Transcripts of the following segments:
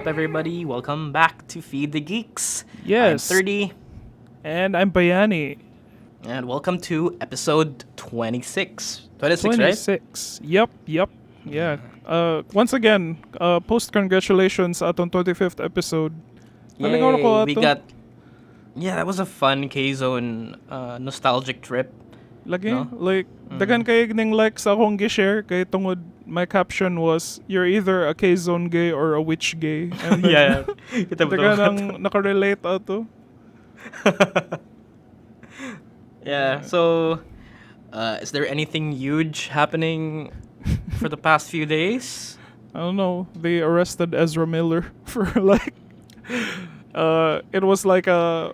up, everybody? Welcome back to Feed the Geeks. Yes. I'm 30, And I'm Bayani. and welcome to episode 26. 26, right? 26. Yep. Yeah. Once again, post congratulations atong 25th episode. Naligaw ako We ato. got... Yeah, that was a fun K-Zone nostalgic trip. Lagi, no? like, dagan kay ning like sa akong gi-share kay tungod my caption was, you're either a K-Zone gay or a witch gay. And then, Yeah. Kita ba dagan to? ang nakarelate ato. Yeah, so... is there anything huge happening for the past few days? I don't know. They arrested Ezra Miller for like it was like a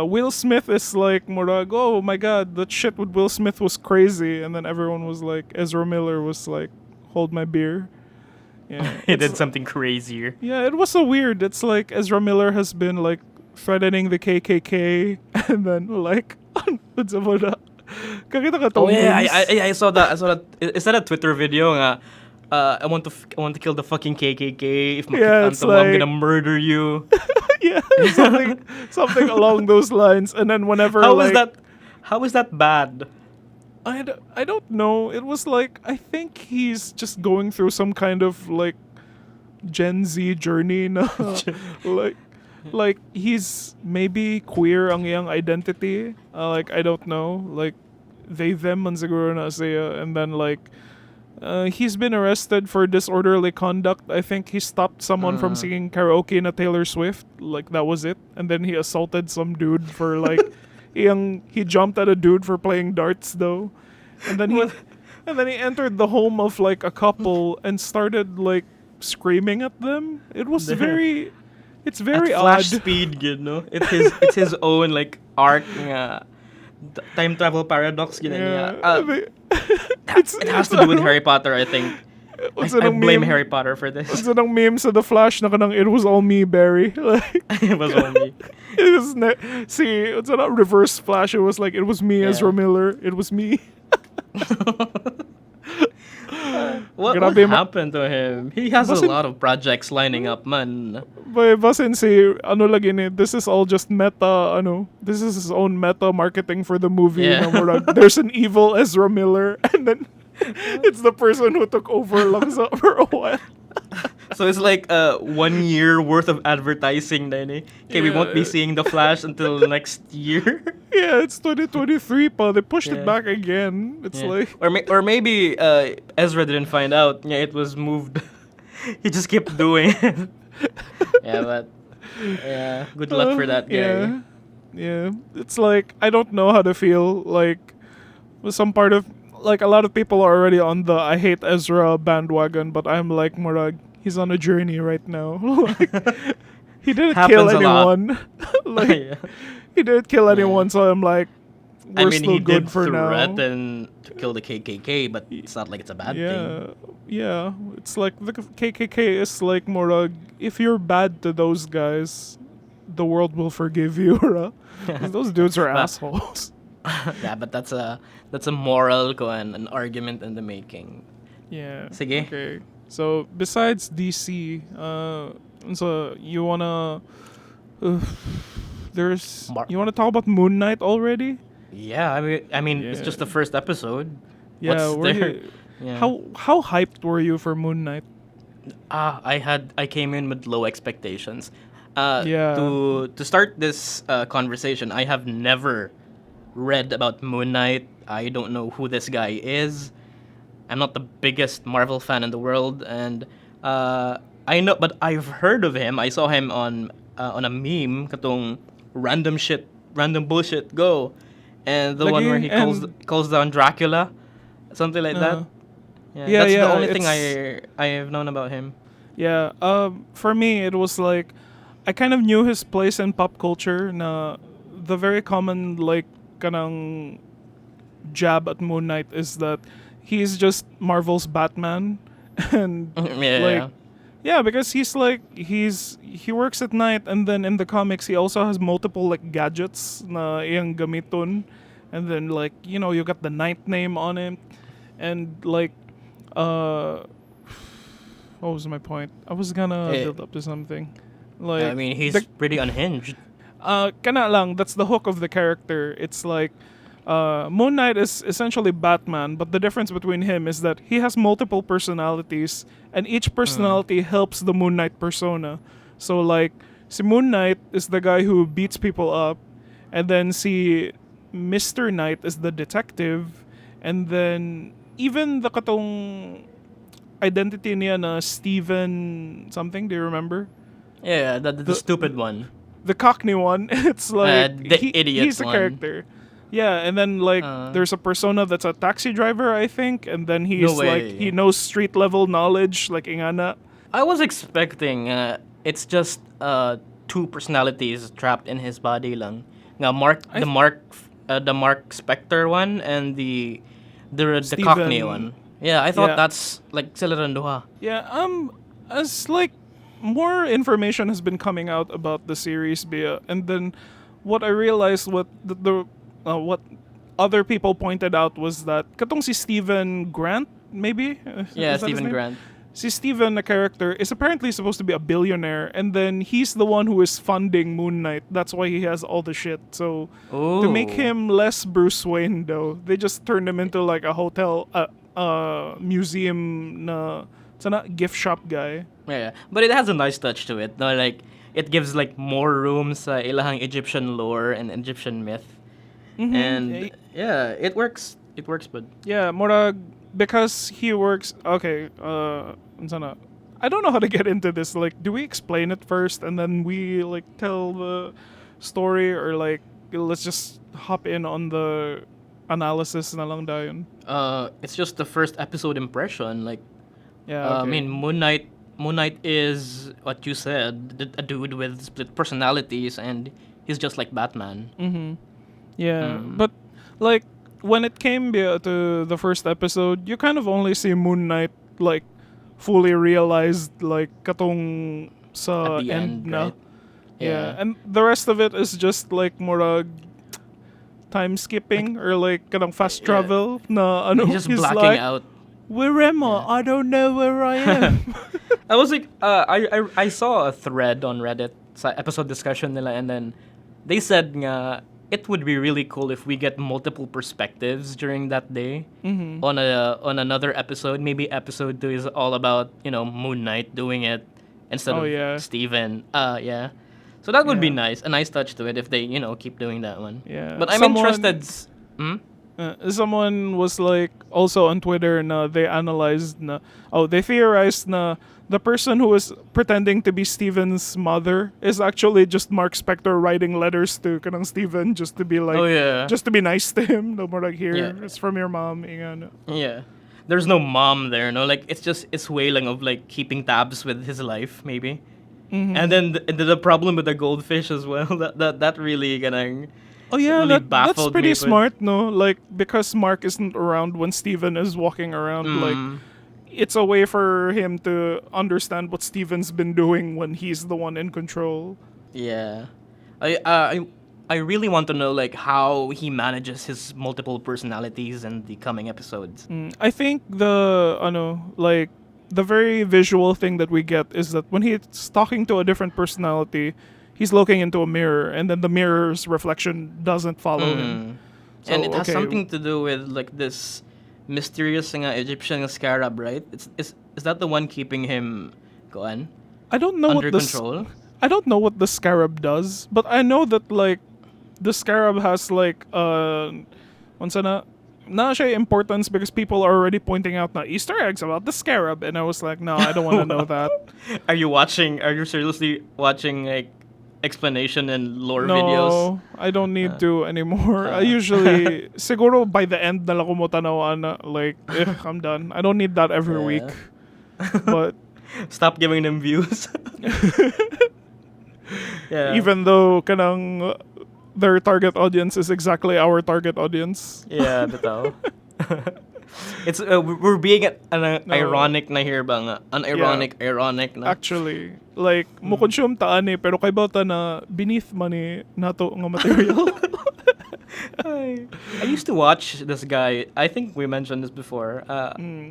Will Smith is like Murag, oh my god, that shit with Will Smith was crazy, and then everyone was like Ezra Miller was like, hold my beer. Yeah. He did something crazier. Yeah, it was so weird. It's like Ezra Miller has been like threatening the KKK and then like what's about that? Kakita ka Oh tong yeah, memes? I saw that. I saw that. Is that a Twitter video? Nga, I want to kill the fucking KKK. If Yeah, makita it's mo, I'm like- gonna murder you. Yeah, something along those lines. And then whenever How like is that? How is that bad? I don't know. It was like I think he's just going through some kind of like Gen Z journey na like he's maybe queer ang iyang identity. Like I don't know. Like they them man siguro na siya, and then like he's been arrested for disorderly conduct. I think he stopped someone from singing karaoke na Taylor Swift. Like that was it. And then he assaulted some dude for like he jumped at a dude for playing darts though. And then he entered the home of like a couple and started like screaming at them. It was it's very At odd. flash speed, you know. It's his own like arc nga. Time travel paradox, gina niya. It has to do with Harry Potter, I think. I blame Harry Potter for this. It's anong meme sa The Flash na kanang it was all me, Barry. Like It was only. it was see, it's not reverse Flash. It was like it was me, Yeah. Ezra Miller. It was me. What Grabe ma- happened to him? He has a Basin- lot of projects lining up, man. But basin si ano lagi ni, this is all just meta this is his own meta marketing for the movie. Yeah. Na murag, there's an evil Ezra Miller and then it's the person who took over lang for a while. So it's like 1 year worth of advertising then eh. Okay, we won't be Yeah. seeing the Flash until next year. Yeah, it's 2023 pa. They pushed Yeah. it back again. It's Yeah. like or maybe Ezra didn't find out. Yeah, it was moved. He just kept doing it. Yeah, but yeah, good luck for that guy. Yeah. It's like I don't know how to feel. Like with some part of like a lot of people are already on the I hate Ezra bandwagon, but I'm like Murag, he's on a journey right now. Like, he didn't kill Happens a lot. anyone. Like Yeah. he didn't kill anyone, so I'm like I we're mean, still he good did for now. threaten to kill the KKK, but it's not like it's a bad thing. Yeah. It's like the KKK is like Murag, if you're bad to those guys, the world will forgive you, right? 'Cause those dudes are But- assholes. Yeah, but that's a moral ko and an argument in the making. Yeah. Sige. Okay. So besides DC, so you wanna you wanna talk about Moon Knight already? Yeah, I mean, it's Yeah. just the first episode. Yeah. What's there? Yeah. How hyped were you for Moon Knight? I came in with low expectations. Yeah. To start this conversation, I have never read about Moon Knight. I don't know who this guy is. I'm not the biggest Marvel fan in the world, and I know, but I've heard of him. I saw him on a meme, katong random bullshit, go, and the one Lagi, where he calls down Dracula, something like that. Yeah, That's yeah, the only thing it's- I have known about him. Yeah. For me, it was like I kind of knew his place in pop culture. Na the very common like kanang jab at Moon Knight is that he's just Marvel's Batman, and Yeah. yeah, because he's like he works at night, and then in the comics he also has multiple like gadgets na iyang gamiton, and then like you got the Night name on him, and like what was my point? I was gonna Eh, build up to something. Like I mean, he's the, pretty unhinged. kana lang, that's the hook of the character. It's like Moon Knight is essentially Batman, but the difference between him is that he has multiple personalities, and each personality helps the Moon Knight persona. So like, si Moon Knight is the guy who beats people up, and then si Mr. Knight is the detective, and then even the katong identity niya na Steven something, do you remember? Yeah, the stupid one. The Cockney one. It's like the idiot he's a one. character. Yeah, and then like there's a persona that's a taxi driver, I think, and then he's No way. like he knows street level knowledge, like ingana. I was expecting it's just two personalities trapped in his body lang. Nga the Mark Spector one and the Cockney Steven. one. Yeah, I thought Yeah. that's like sila rin duha. Yeah, as like more information has been coming out about the series, Bia, and then what I realized what other people pointed out was that katong si Stephen Grant, maybe? Yeah, Is that his Stephen name? Grant. Si Steven, the character, is apparently supposed to be a billionaire, and then he's the one who is funding Moon Knight. That's why he has all the shit. So to make Ooh. him less Bruce Wayne, though, they just turned him into like a hotel, museum, na, sana gift shop guy. Yeah, but it has a nice touch to it. No, like it gives like more room sa ilahang Egyptian lore and Egyptian myth. And yeah, it works. It works, but Yeah, Morag, because he works. Okay, sana. I don't know how to get into this. Like, do we explain it first and then we like tell the story, or like let's just hop in on the analysis na lang dayon? it's just the first episode impression. Like, Yeah, okay. I mean, Moon Knight is what you said, a dude with split personalities, and he's just like Batman. Yeah, but like when it came to the first episode, you kind of only see Moon Knight like fully realized like katong sa At the end, na. right? Yeah, and the rest of it is just like more time skipping or like kanang fast travel na ano. He's just he's blacking like, out. Where am I? I don't know where I am. I was like, I saw a thread on Reddit sa episode discussion nila, and then they said nga it would be really cool if we get multiple perspectives during that day on another episode. Maybe episode 2 is all about Moon Knight doing it instead Oh, of yeah. Steven. Yeah. So that would be Yeah. nice, a nice touch to it if they keep doing that one. Yeah. But I'm Someone- interested. Someone was like also on Twitter na they analyzed they theorized na the person who was pretending to be Steven's mother is actually just Mark Spector writing letters to kanang Steven just to be like Oh, yeah. just to be nice to him. No more like here Yeah. it's from your mom. Ingano. Yeah. There's no mom there, no? Like, it's wailing of, like, keeping tabs with his life, maybe. And then the problem with the goldfish as well, that really gonna... Oh yeah, really that's baffled pretty me, but- smart, no? Like because Mark isn't around when Steven is walking around, like it's a way for him to understand what Steven's been doing when he's the one in control. Yeah. I really want to know, like, how he manages his multiple personalities in the coming episodes. I think the very visual thing that we get is that when he's talking to a different personality, he's looking into a mirror, and then the mirror's reflection doesn't follow him. So, And it has okay, something to do with, like, this mysterious Egyptian scarab, right? Is that the one keeping him going I don't know under what the control? I don't know what the scarab does, but I know that like the scarab has like na siya importance because people are already pointing out na Easter eggs about the scarab, and I was like, no, I don't want to know that. Are you seriously watching, like, explanation and lore No, videos? I don't need to anymore. I usually siguro by the end na lang ko mo tanawan na like I'm done. I don't need that every Yeah. week. But Stop giving them views. Yeah. even though kanang their target audience is exactly our target audience. Yeah, bitaw. It's we're being ironic na here ba nga? Ironic na. Actually, like mo consume ta ani pero kay bata na beneath money nato nga material. I used to watch this guy. I think we mentioned this before.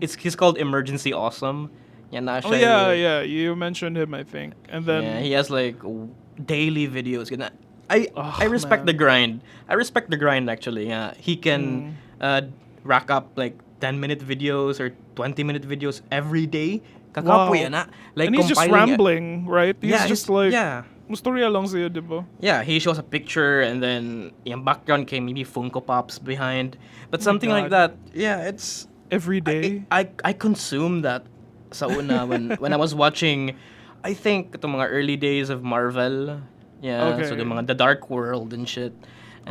He's called Emergency Awesome. Yeah, na Oh siya yeah, you mentioned him, I think. And then yeah, he has like daily videos. I oh respect the man. grind. I respect the grind actually. Yeah, he can Mm. rack up like 10-minute videos or 20-minute videos every day. Kakapoy Wow. na. Like And he's just compiling. rambling, right? He's Yeah, just like yeah. Mustorya lang siya, di ba? Yeah, he shows a picture and then yung background came maybe Funko Pops behind. But Oh my something like god. that, yeah, it's Every I day. I consumed that sa una when I was watching I think itong mga early days of Marvel. Yeah, so the Okay. mga The Dark World and shit.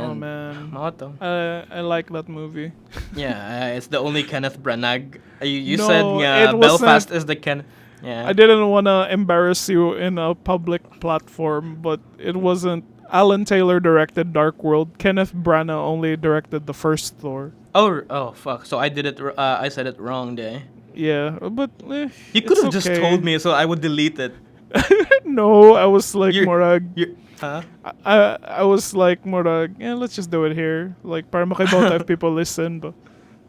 Oh And man. mga to. I like that movie. Yeah, it's the only Kenneth Branagh. You said No, nga it Belfast wasn't. is the Ken. Yeah. I didn't want to embarrass you in a public platform, but it wasn't. Alan Taylor directed Dark World. Kenneth Branagh only directed the first Thor. Oh fuck. So I did it I said it wrong day. Yeah, but You could it's have just okay. told me so I would delete it. No, I was like You're, Morag. you're huh? I was like Morag. Yeah, let's just do it here. Like para makibota if people listen. But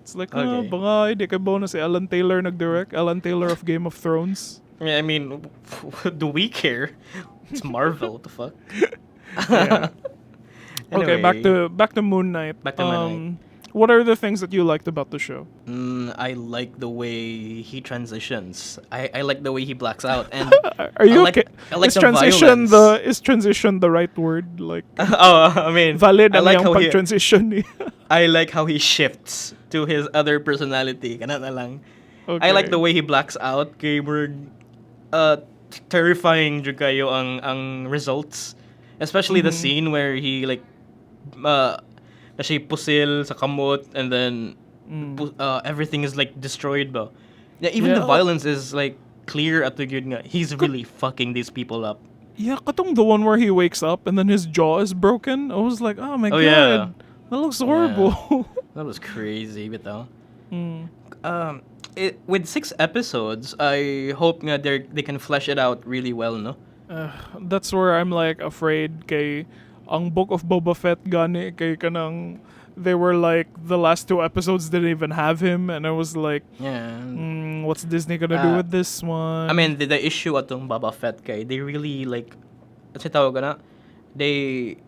it's like Okay. banga hindi kay na si Alan Taylor nag-direct. Alan Taylor of Game of Thrones. Yeah, I mean, do we care? It's Marvel. What the fuck? Yeah. Okay, Anyway, back to Moon Knight. Back to Moon What are the things that you liked about the show? I like the way he transitions. I like the way he blacks out, and Are you I like, okay? I like Is the transition violence. is transition the right word? Like Oh, I mean, valid I ang like iyang how he pag-transition. I like how he shifts to his other personality. Kana na lang. I like Okay. the way he blacks out. Kay murag, terrifying jud kayo ang results. Especially the Mm-hmm. scene where he like na siya pusil sa kamot and then everything is like destroyed ba. Yeah, even the Yeah. violence is like clear at the good nga. He's really fucking these people up. Yeah, katong the one where he wakes up and then his jaw is broken. I was like, oh my Oh, god, yeah. that looks horrible. That was crazy bitaw. Mm. With 6 episodes, I hope nga they can flesh it out really well, no? That's where I'm like afraid kay ang Book of Boba Fett gani kay kanang they were like the last 2 episodes didn't even have him and I was like Yeah. what's Disney gonna do with this one? I mean, the issue atong Boba Fett kay, they really like, kasi tawag na, they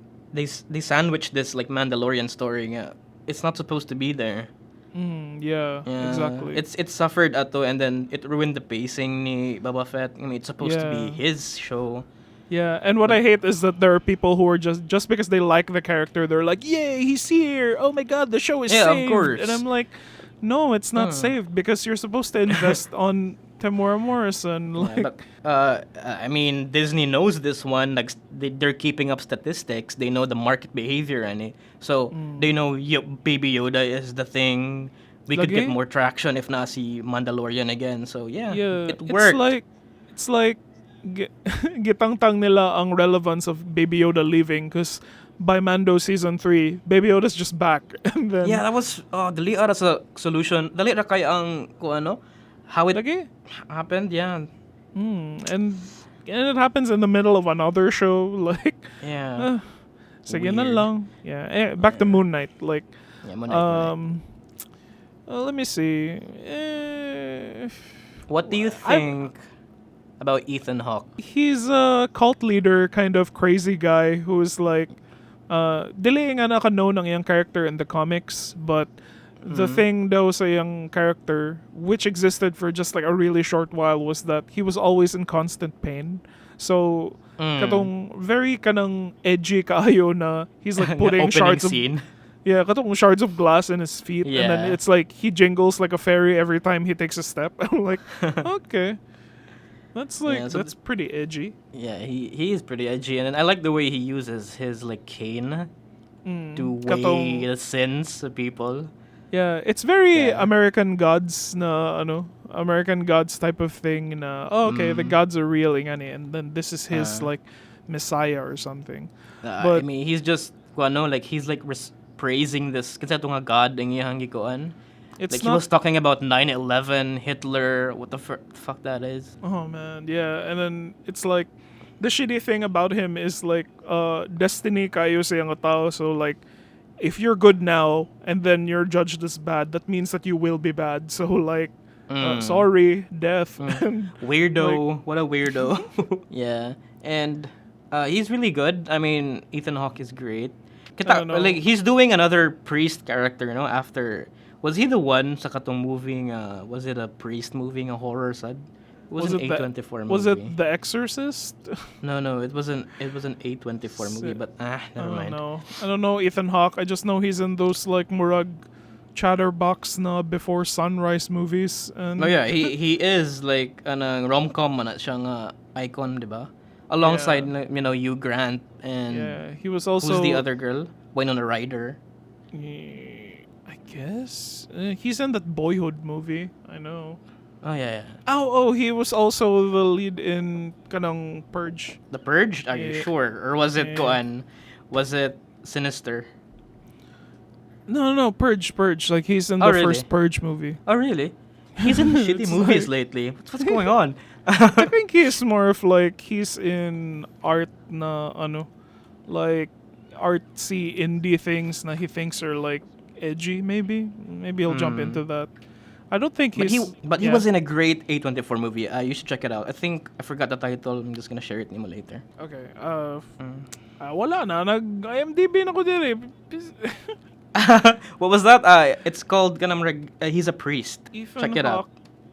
sandwich this like Mandalorian story nga. It's not supposed to be there. Yeah, Yeah. exactly. It suffered ato and then it ruined the pacing ni Boba Fett. I mean, it's supposed to be Yeah. his show. Yeah, and what I hate is that there are people who are just because they like the character, they're like, "Yay, he's here! Oh my god, the show is Yeah, of saved!" course. And I'm like, "No, it's not saved because you're supposed to invest on Tamora Morrison." Yeah, Like, but I mean, Disney knows this one. Like they're keeping up statistics. They know the market behavior, and so they know Baby Yoda is the thing. We could get Lagi? more traction if not see Mandalorian again. So yeah, yeah, it worked. it's like gitangtang nila ang relevance of Baby Yoda leaving because by Mando season 3, Baby Yoda's just back, and then Yeah, that was dali ara sa solution. Dali ra kay ang kung ano how it lagi. happened. Yeah, And it happens in the middle of another show, like. yeah. Sige na Weird. lang. Yeah. Back to Moon Knight. Like, Yeah, Moon Knight. let me see. What do you think about Ethan Hawke? He's a cult leader, kind of crazy guy who's like, dili nga naka-know ng iyang character in the comics, but the thing daw sa iyang character, which existed for just like a really short while, was that he was always in constant pain. So, katong very kanang edgy kaayo na he's like putting Opening shards of scene. yeah, katong shards of glass in his feet, and then Yeah. it's like he jingles like a fairy every time he takes a step. I'm like, okay, that's like Yeah, so that's pretty edgy. Yeah, he is pretty edgy, and I like the way he uses his like cane to weigh Katong- the sins of people. Yeah, it's very Yeah. American Gods na American Gods type of thing na the gods are real ingani, and then this is his like messiah or something. I But- mean, he's just like he's like praising this kasi ito nga God ang iyang gikuan. It's Like he not was talking about 9/11, Hitler, what the fuck that is. Oh man, yeah, and then it's like the shitty thing about him is like destiny kayo sa iyang tao, so like if you're good now and then you're judged as bad, that means that you will be bad. So like Sorry, death. And, Weirdo. What a weirdo. Yeah. And he's really good. I mean, Ethan Hawke is great. I know. Like, he's doing another priest character, after... Was he the one sa katong moving, was it a priest moving a horror sad? It was an A24 movie. Was it The Exorcist? No, it wasn't an A24 movie, but never mind. I don't know Ethan Hawke. I just know he's in those like murag chatterbox na Before Sunrise movies. And Oh yeah, he is like an rom-com man siyang icon, di ba? Alongside Hugh Grant and he was also who's the other girl? Winona Ryder. I guess he's in that Boyhood movie. I know. Oh yeah. He was also the lead in kanang Purge. The Purge? Are you sure? Or was it Was it Sinister? No, Purge. Like he's in the first Purge movie. Oh really? He's in shitty movies lately. What's going on? I think he's more of like he's in art na like artsy indie things na he thinks are like edgy. Maybe he'll jump into that. I don't think he was in a great A24 movie. You should check it out. I forgot the title. I'm just gonna share it nimo later. Okay. Wala na. Nag-IMDb na ko dire. What was that? It's called he's a priest. Check it out.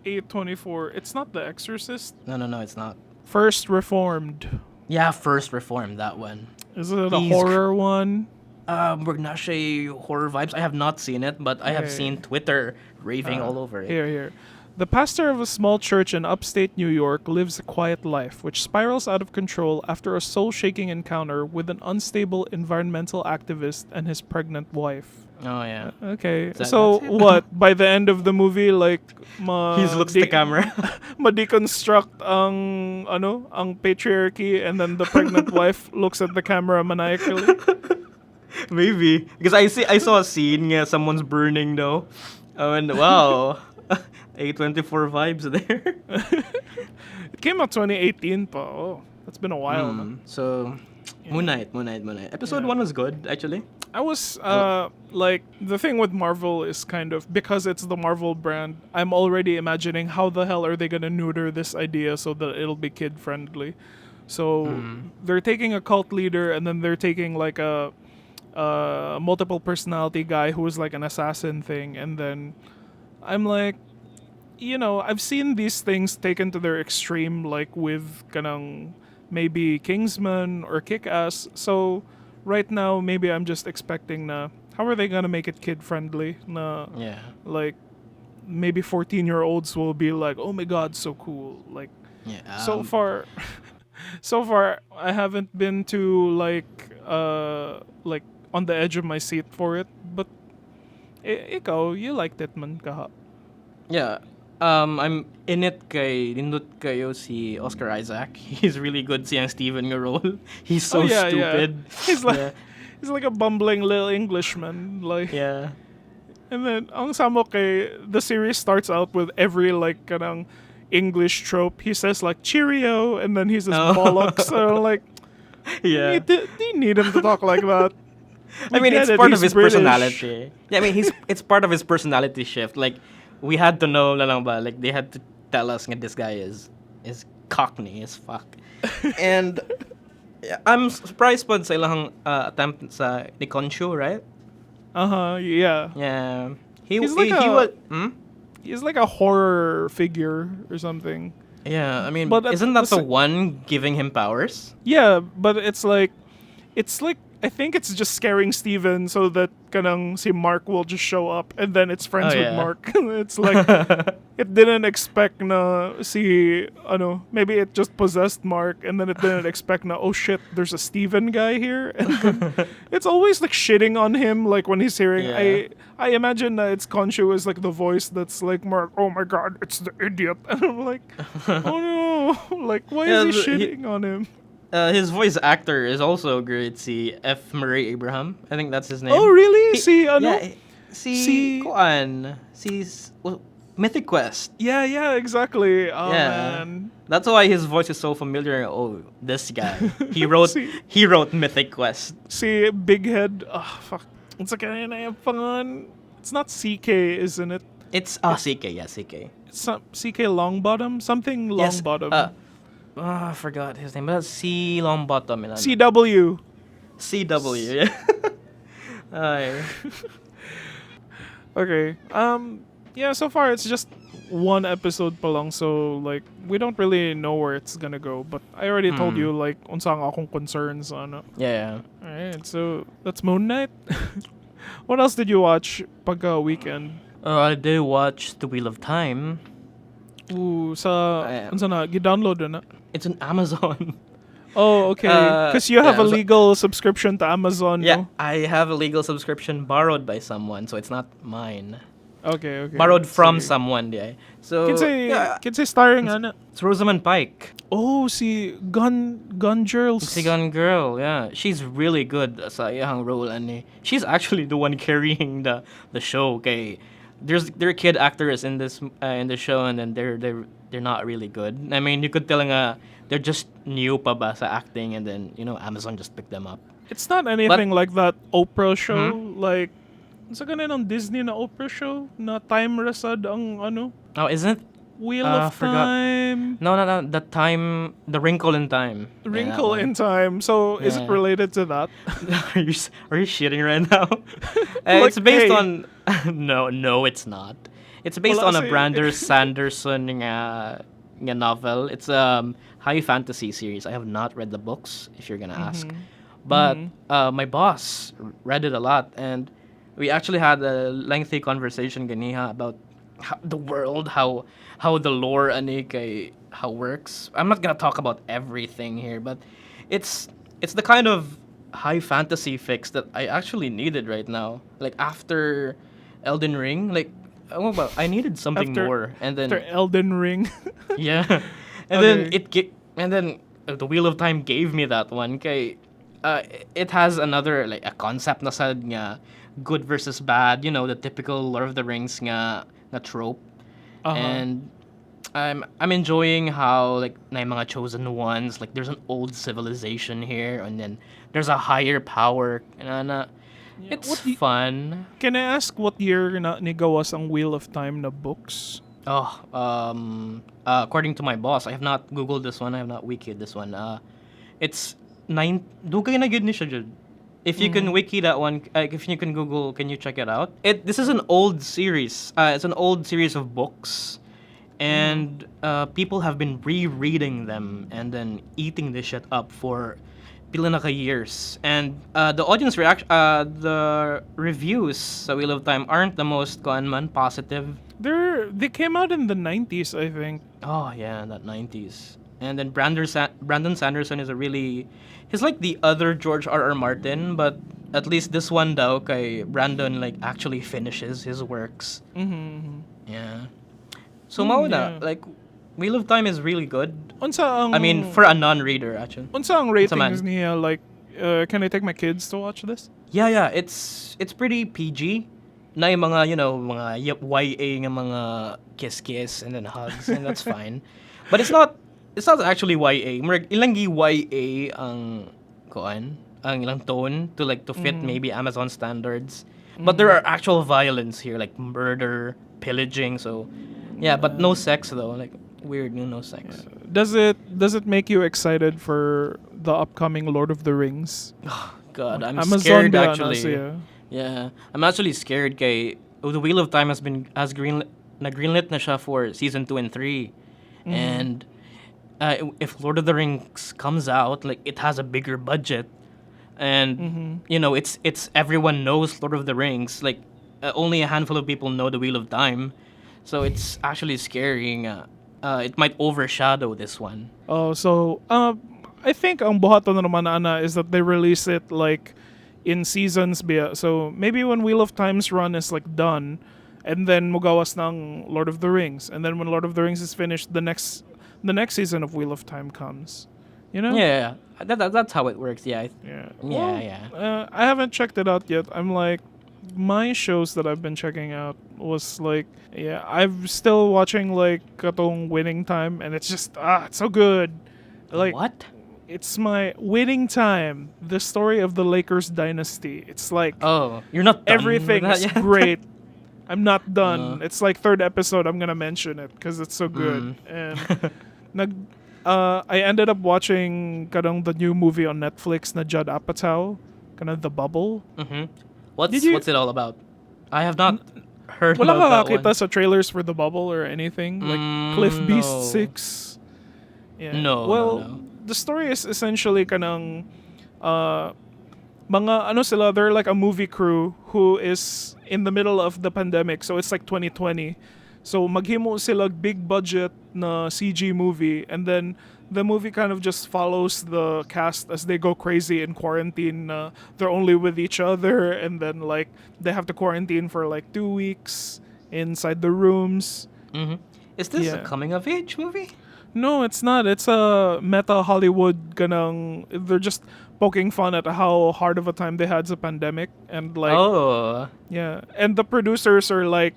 A24. It's not The Exorcist. No, it's not. First Reformed. Yeah, First Reformed. That one. Is it a horror one? We're not sure horror vibes. I have not seen it, but I have seen Twitter raving all over it. Here. The pastor of a small church in upstate New York lives a quiet life, which spirals out of control after a soul-shaking encounter with an unstable environmental activist and his pregnant wife. Oh, yeah. Okay. So, what? By the end of the movie, like, he looks at the camera. ma-deconstruct ang patriarchy, and then the pregnant wife looks at the camera maniacally. Maybe. Because I saw a scene, someone's burning though. Oh, and wow. A24 vibes there. It came out 2018 pa. Oh, that's been a while. So, Moon Knight. Episode 1 was good, actually. I was, like, the thing with Marvel is kind of, because it's the Marvel brand, I'm already imagining how the hell are they gonna neuter this idea so that it'll be kid-friendly. So, they're taking a cult leader, and then they're taking, like, a multiple personality guy who is, like, an assassin thing, and then I'm like, I've seen these things taken to their extreme, like, with, kanang, maybe Kingsman or Kick-Ass, so... Right now, maybe I'm just expecting how are they gonna make it kid friendly? Like maybe 14-year-olds will be like, oh my god, so cool. Like so far I haven't been to like on the edge of my seat for it. But ikaw, you liked it man kaha. Yeah. I'm in it kay nindot kayo si Oscar Isaac. He's really good siyang Steven nga role. He's so stupid. Yeah. He's like a bumbling little Englishman. Like yeah. And then ang samo kay the series starts out with every like kanang English trope. He says like Cheerio and then he says bollocks. So like do you need him to talk like that? It's part of his personality. Yeah, it's part of his personality shift. Like we had to know like they had to tell us that this guy is cockney as fuck. And I'm surprised pa sa ilang attempt sa ni Khonshu, right? Yeah. Yeah. He's like a horror figure or something. Yeah, but isn't that the one giving him powers? Yeah, but it's like I think it's just scaring Steven so that kanang si Mark will just show up and then it's friends with Mark. It's like it didn't expect na maybe it just possessed Mark and then it didn't expect na oh shit there's a Steven guy here and then it's always like shitting on him like when he's hearing I imagine that it's Khonshu is like the voice that's like Mark, oh my god it's the idiot and I'm like oh no like why is he shitting on him? His voice actor is also great. Si F. Murray Abraham, I think that's his name. Oh really? Mythic Quest. Yeah, exactly. Oh man, that's why his voice is so familiar. Oh, this guy. He wrote Mythic Quest. See, Big Head. Oh fuck. It's like it's not CK, isn't it? It's CK, yeah, CK. Some CK Longbottom, something Longbottom. I forgot his name. But C Longbottom. CW. CW. Yeah. Ay. Okay. Yeah, so far it's just one episode pa lang, so like we don't really know where it's gonna go. But I already told you like unsang akong concerns ano. Yeah. Alright, so that's Moon Knight. What else did you watch pagka weekend? I did watch The Wheel of Time. Ooh, sa unsa na gi-download na? It's on Amazon. Oh, okay. Because you have a so- legal subscription to Amazon, Yeah, no? I have a legal subscription borrowed by someone, so it's not mine. Okay. Borrowed from Sige. someone, yeah. So Kinsay starring ana? it's Rosamund Pike. Oh, si Gun Girls. Sigan girl, yeah. She's really good sa iyang role ani. She's actually the one carrying the show. Okay, there are kid actors in the show, and then they're not really good. I mean, you could tell nga they're just new pa ba sa acting, and then Amazon just picked them up. It's not anything like that Oprah show, like sa ganun ng Disney na Oprah show na Time Rasad ang ano, Oh, isn't Wheel of forgot. Time. No, the Wrinkle in Time. Yeah, that Wrinkle one. in Time. So is it Yeah. related to that? Are you shitting right now? Like, It's based hey. on no, it's not. It's based Wala on a kasi- Brandon Sanderson nga novel. It's a high fantasy series. I have not read the books, if you're gonna ask, but my boss read it a lot, and we actually had a lengthy conversation ganiha about the world, how the lore ani kay how works. I'm not gonna talk about everything here, but it's the kind of high fantasy fix that I actually needed right now. Like after Elden Ring, like I needed something After- more, and then After Elden Ring. yeah, and then Okay. the Wheel of Time gave me that one. Kay, it has another like a concept na sad nga good versus bad. The typical Lord of the Rings nga trope, and I'm enjoying how like na yung mga chosen ones, like there's an old civilization here, and then there's a higher power. It's what fun. Can I ask what year na nigawas ang Wheel of Time na books? According to my boss, I have not googled this one. I have not wikied this one. It's nine. Dugay na gid ni siya, Judd. If you can wiki that one, if you can Google, can you check it out? This is an old series. It's an old series of books, and people have been rereading them and then eating this shit up for pila na ka years. And the audience reaction, the reviews sa Wheel of Time aren't the most positive. They came out in the 90s, I think. Oh yeah, that 90s. And then Brandon Sanderson is he's like the other George R.R. Martin, but at least this one daw kay Brandon like actually finishes his works. Yeah. So mao na, like Wheel of Time is really good. Unsa ang I mean, for a non-reader actually. unsa ang ratings man. niya, like can I take my kids to watch this? Yeah, it's pretty PG. Na yung mga, mga YA nga mga kiss and then hugs, and that's fine. But it's not actually YA. Murag ilang YA ang ilang tone to fit maybe Amazon standards. But there are actual violence here, like murder, pillaging, so yeah, but no sex though. Like weird, no sex. Does it make you excited for the upcoming Lord of the Rings? God, I'm Amazon scared ba na actually. siya? Yeah, I'm actually scared kay The Wheel of Time has greenlit na siya for season 2 and 3. And if Lord of the Rings comes out, like it has a bigger budget, and it's everyone knows Lord of the Rings, like only a handful of people know The Wheel of Time, so it's actually scary. It might overshadow this one. Oh, so I think ang buhaton na naman ana is that they release it like in seasons biya. So maybe when Wheel of Time's run is like done, and then mugawas ng Lord of the Rings, and then when Lord of the Rings is finished, the next season of Wheel of Time comes. Yeah. That's how it works. Yeah. Yeah. I haven't checked it out yet. I'm like, my shows that I've been checking out was like, I'm still watching like katong Winning Time, and it's just it's so good. Like What? It's my Winning Time, the story of the Lakers dynasty. It's like Oh, you're not done with everything that is yet? great. I'm not done. It's like third episode. I'm gonna mention it because it's so good. And nag, I ended up watching kanang the new movie on Netflix na Judd Apatow, kind of The Bubble. What's you- what's it all about? I have not heard Wala about ka that one. nakakita sa trailers for The Bubble or anything like Cliff Beast no. 6. Yeah. No, Well, no. the story is essentially kanang mga ano sila, they're like a movie crew who is in the middle of the pandemic, so it's like 2020. So maghimo sila big budget na CG movie, and then the movie kind of just follows the cast as they go crazy in quarantine. They're only with each other, and then like they have to quarantine for like 2 weeks inside the rooms. Is this a Yeah. coming of age movie? No, it's not. It's a meta Hollywood ganang. They're just poking fun at how hard of a time they had the pandemic, and like Oh. yeah, and the producers are like,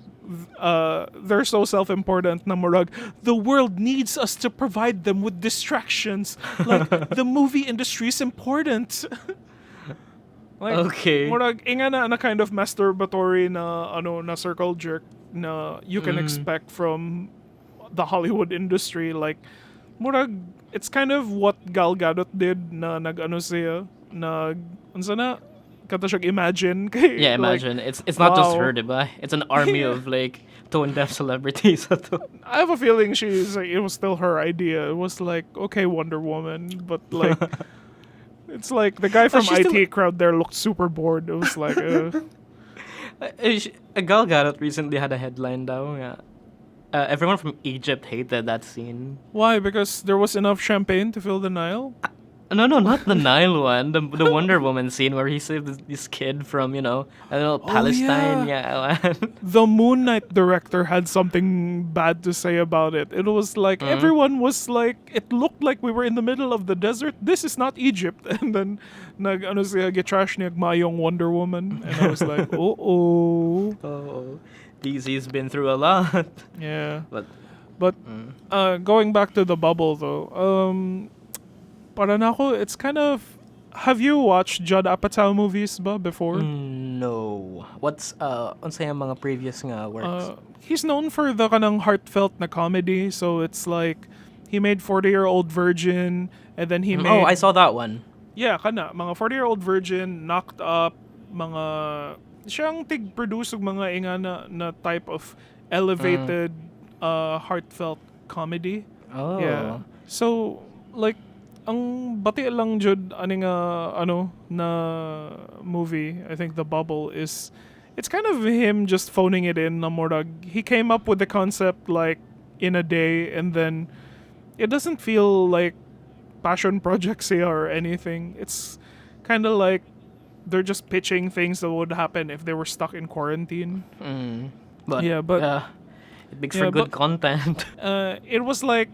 they're so self-important. Na murag, the world needs us to provide them with distractions. Like the movie industry is important. Like, Okay. murag inga na kind of masturbatory na ano na circle jerk na you can expect from the Hollywood industry. Like murag it's kind of what Gal Gadot did na nag-ano siya unsa na kata siyang Imagine kay, Yeah, like, imagine. It's not just wow. her, diba? It's an army of like tone deaf celebrities. I have a feeling she's like, it was still her idea. It was like, okay, Wonder Woman, but like it's like the guy from she's IT still- crowd there looked super bored. It was like Gal Gadot recently had a headline daw nga. Everyone from Egypt hated that scene. why? Because there was enough champagne to fill the Nile? No, not the Nile one. The Wonder Woman scene where he saved this kid from, I don't know, Palestine. Yeah. The Moon Knight director had something bad to say about it. It was like everyone was like, it looked like we were in the middle of the desert. This is not Egypt. And then ano siya gitrash niya mayong Wonder Woman, and I was like, oh. Oh, DC's been through a lot. Yeah. But But going back to The Bubble though, para na ako, it's kind of. Have you watched Judd Apatow movies ba before? no. What's unsay ang mga previous nga works? He's known for the kanang heartfelt na comedy, so it's like he made 40-Year-Old Virgin, and then he made Oh, I saw that one. yeah, kana mga 40-Year-Old Virgin, Knocked Up, mga siyang tig-produce og mga inga na type of elevated heartfelt comedy. Oh. Yeah. So like ang bati lang jud ani nga ano na movie, I think The Bubble is it's kind of him just phoning it in na murag he came up with the concept like in a day, and then it doesn't feel like passion project siya or anything. It's kind of like they're just pitching things that would happen if they were stuck in quarantine. But Yeah, but- it makes yeah, for good but- content. It was like,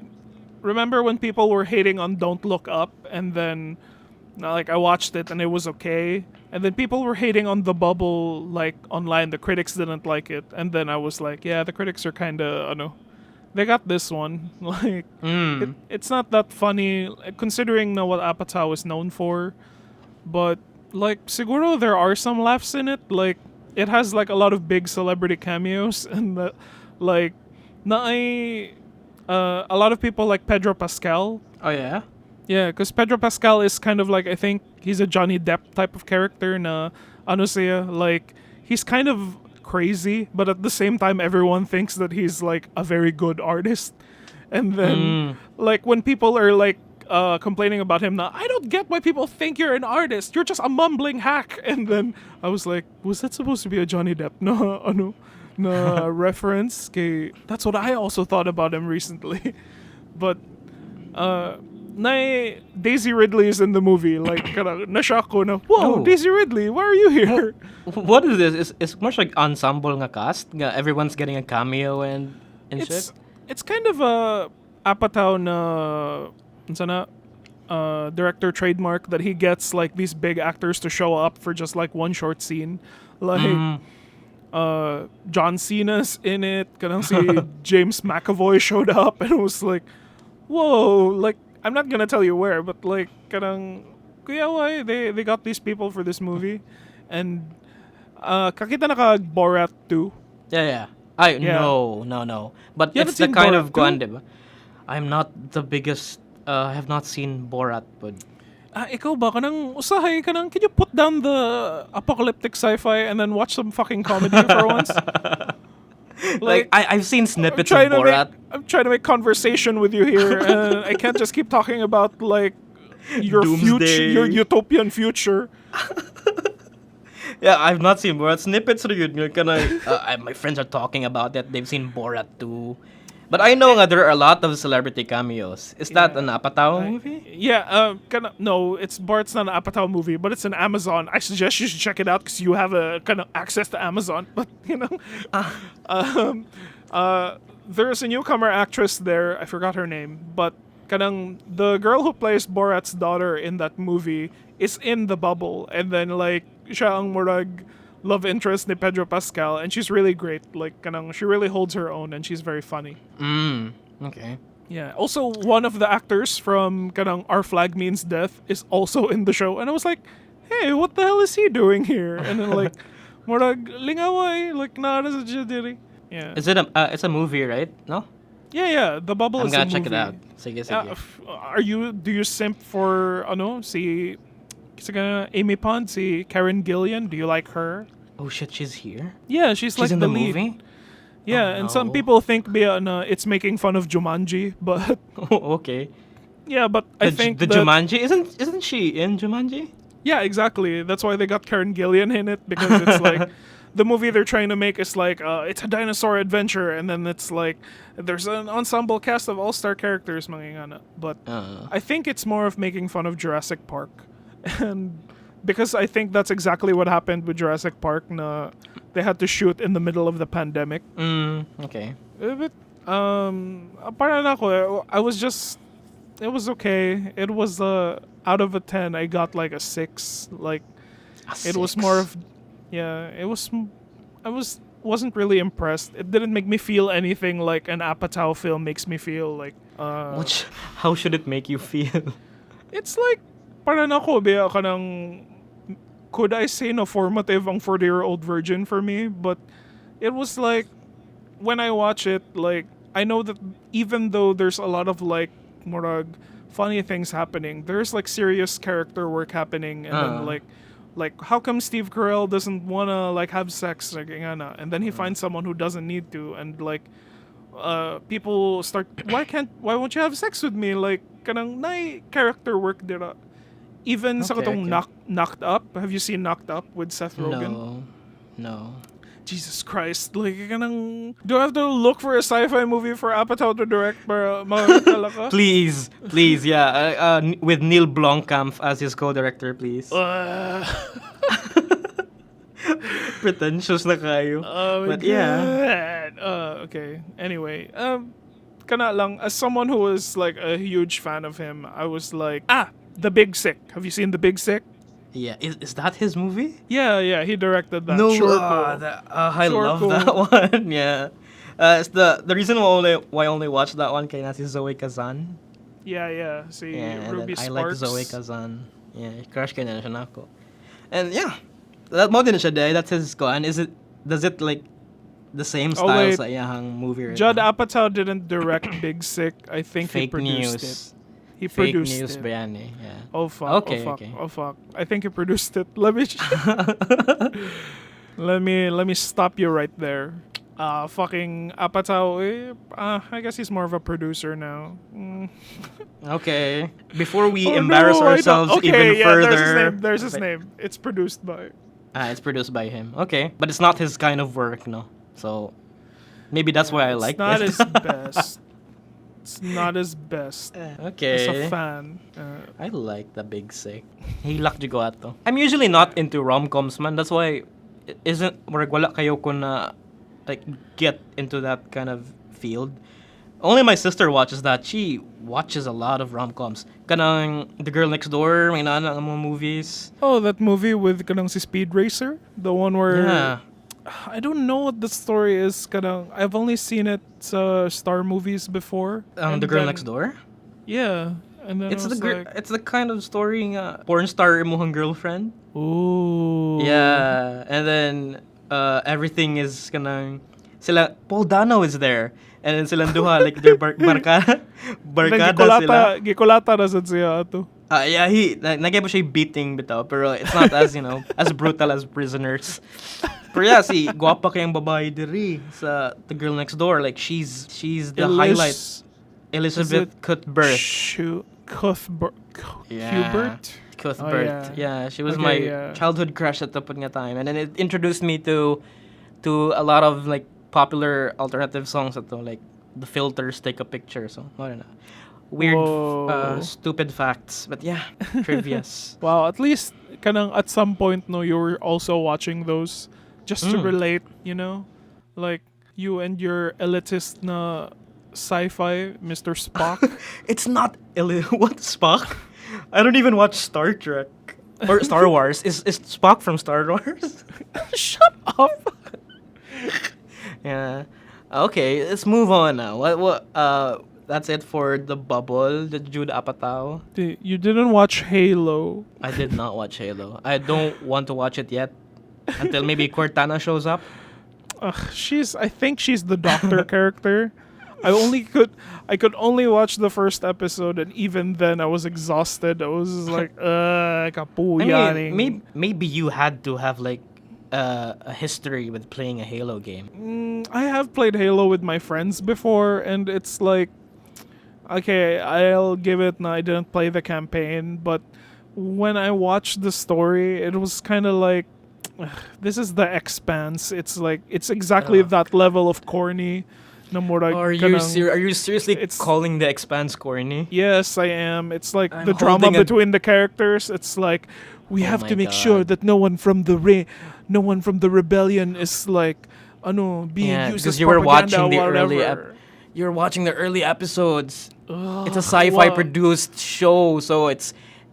remember when people were hating on Don't Look Up, and then like I watched it and it was okay, and then people were hating on The Bubble like online. The critics didn't like it, and then I was like, yeah, the critics are kind of they got this one. Like it's not that funny considering what Apatow is known for, but like siguro there are some laughs in it. Like it has like a lot of big celebrity cameos, and like a lot of people like Pedro Pascal. Oh yeah. Yeah, because Pedro Pascal is kind of like, I think he's a Johnny Depp type of character na ano siya, like he's kind of crazy, but at the same time everyone thinks that he's like a very good artist. And then like when people are like complaining about him na, I don't get why people think you're an artist. You're just a mumbling hack. And then I was like, was that supposed to be a Johnny Depp na reference? Kay, that's what I also thought about him recently. But Daisy Ridley is in the movie. Like, na-shock ko na, whoa, Oh. Daisy Ridley, why are you here? What is this? It's much like ensemble nga cast. Nga everyone's getting a cameo and shit. It's kind of a Apatow na director trademark that he gets like these big actors to show up for just like one short scene. Like John Cena's in it. Kanang si James McAvoy showed up and it was like, whoa, like I'm not gonna tell you where, but like kanang kuya why they got these people for this movie. And kakita na ka Borat 2. Yeah. Yeah. No. But You it's haven't the seen kind Borat of too? kuan, diba? I'm not the biggest. I have not seen Borat, but Ikaw ba? Kanang usahay ka nang, can you put down the apocalyptic sci-fi and then watch some fucking comedy for once? like Like, I've seen I'm snippets of trying to make Borat. I'm trying to make conversation with you here, and I can't just keep talking about like your future, your Doomsday. utopian future. Yeah, I've not seen Borat. Snippets are good. You're gonna. My friends are talking about that. They've seen Borat too. But I know that there are a lot of celebrity cameos. Is that an Apatow movie? Yeah, no, Bart's not an Apatow movie, but it's an Amazon. I suggest you should check it out because you have a kind of access to Amazon. But um, there's a newcomer actress there. I forgot her name, but kanang the girl who plays Borat's daughter in that movie is in the bubble, and then like siya ang murag love interest ni Pedro Pascal, and she's really great. Like kanang she really holds her own, and she's very funny. Okay. Yeah. Also, one of the actors from kanang Our Flag Means Death is also in the show, and I was like, "Hey, what the hell is he doing here?" And then like, murag lingaway, like na sa diri. Yeah. Is it it's a movie, right? No? Yeah. The Bubble I'm is a gonna check it movie. out. Sige. Do you simp for si Amy Pond, si Karen Gillian? Do you like her? Oh shit, she's here? Yeah, she's like in the the lead. movie? Yeah, Oh, and some no. people think it's making fun of Jumanji, but Oh, okay. yeah, but I The, think the that- Jumanji isn't she in Jumanji? Yeah, exactly. That's why they got Karen Gillian in it, because it's like the movie they're trying to make is like it's a dinosaur adventure, and then it's like there's an ensemble cast of all-star characters, mga ingana. But I think it's more of making fun of Jurassic Park, and because I think that's exactly what happened with Jurassic Park. Na they had to shoot in the middle of the pandemic. Okay. But parang ako, it was okay. It was out of a 10, I got like a 6. Like it was more of wasn't really impressed. It didn't make me feel anything like an Apatow film makes me feel like How should it make you feel? it's like parang ako biya kanang could I say na formative ang 40-year-old virgin for me, but it was like when I watch it, like I know that even though there's a lot of like murag funny things happening, there's like serious character work happening, and then like how come Steve Carell doesn't wanna like have sex, like, and then he finds someone who doesn't need to, and like people start why won't you have sex with me, like kanang nai character work dira. Even sa katong Knocked Up. Have you seen Knocked Up with Seth Rogen? No. Jesus Christ. Like, kanang, do I have to look for a sci-fi movie for Apatow to direct para makakala ka? Please, yeah. With Neil Blomkamp as his co-director, please. Pretentious na kayo. Oh, but yeah. Okay. Anyway, kana lang, as someone who was like a huge fan of him, I was like, The Big Sick. Have you seen The Big Sick? Yeah, is that his movie? Yeah, he directed that. No, Sure, I Sure love cool. that one. Yeah, it's the reason why I only watched that one kay na si Zoe Kazan. Yeah. See, Yeah, and Ruby then I Sparks. like Zoe Kazan. Yeah, crush kay na siya nako. And yeah, that mo din siya day. That's his koan. Does it like the same style wait. sa iyang movie? Right Judd now? Apatow didn't direct Big Sick. I think he Fake produced news. it. He Fake produced news, it. Bayani. Yeah. Oh fuck! Okay, oh fuck! okay. Oh fuck! I think he produced it. Let me stop you right there. Fucking Apatow. I guess he's more of a producer now. Okay. Before we Oh, embarrass no, I don't- ourselves okay, even yeah, further. There's his name. It's produced by. It's produced by him. Okay, but it's not his kind of work, no. So maybe that's why I like It's not it. his best. It's not his best. Okay. As a fan. I like The Big Sick. Hilak jugo ato. I'm usually not into rom-coms, man. That's why wala kayo ko na like get into that kind of field. Only my sister watches that. She watches a lot of rom-coms. Kanang The Girl Next Door, may nana ang mga movies. Oh, that movie with kanang si Speed Racer, the one where Yeah. I don't know what the story is. Kanang I've only seen it Star movies before. The Girl Next Door? Yeah, and then It's I the was like, it's the kind of story nga porn star imuhang girlfriend. ooh. Yeah, and then everything is kanang Paul Dano is there. And then silang duha, like, they're Then barkada sila. gikolata na sad siya ato. Yeah, nagyay pa siya beating bitaw, pero it's not as, as brutal as Prisoners. Pero yeah, guwapa kayang babae diri sa The Girl Next Door. Like, she's the highlight. Elizabeth Cuthbert. Cuthbert. Cuthbert. Yeah, she was my childhood crush at the time. And then it introduced me to a lot of, like, popular alternative songs at like The Filters Take a Picture. So, I don't know. Weird, stupid facts. But yeah, trivias. Wow, at least kanang at some point, no, you were also watching those just to relate, Like, you and your elitist na sci-fi, Mr. Spock. It's not what, Spock? I don't even watch Star Trek. Or Star Wars. Is Spock from Star Wars? Shut up! Yeah. Okay, let's move on now. That's it for The Bubble, the Judd Apatow. You didn't watch Halo. I did not watch Halo. I don't want to watch it yet. Until maybe Cortana shows up. I think she's the doctor character. I could only watch the first episode, and even then I was exhausted. I was just like, I mean, maybe you had to have like a history with playing a Halo game. I have played Halo with my friends before, and it's like, okay, I'll give it. No, I didn't play the campaign, but when I watched the story, it was kind of like, this is the Expanse. It's like, it's exactly that level of corny. Are you seriously calling the Expanse corny? Yes, I am. It's like the drama between the characters. It's like, we have to make sure that no one from the rebellion is like, being used as propaganda. You were watching the early episodes. It's a sci-fi produced show, so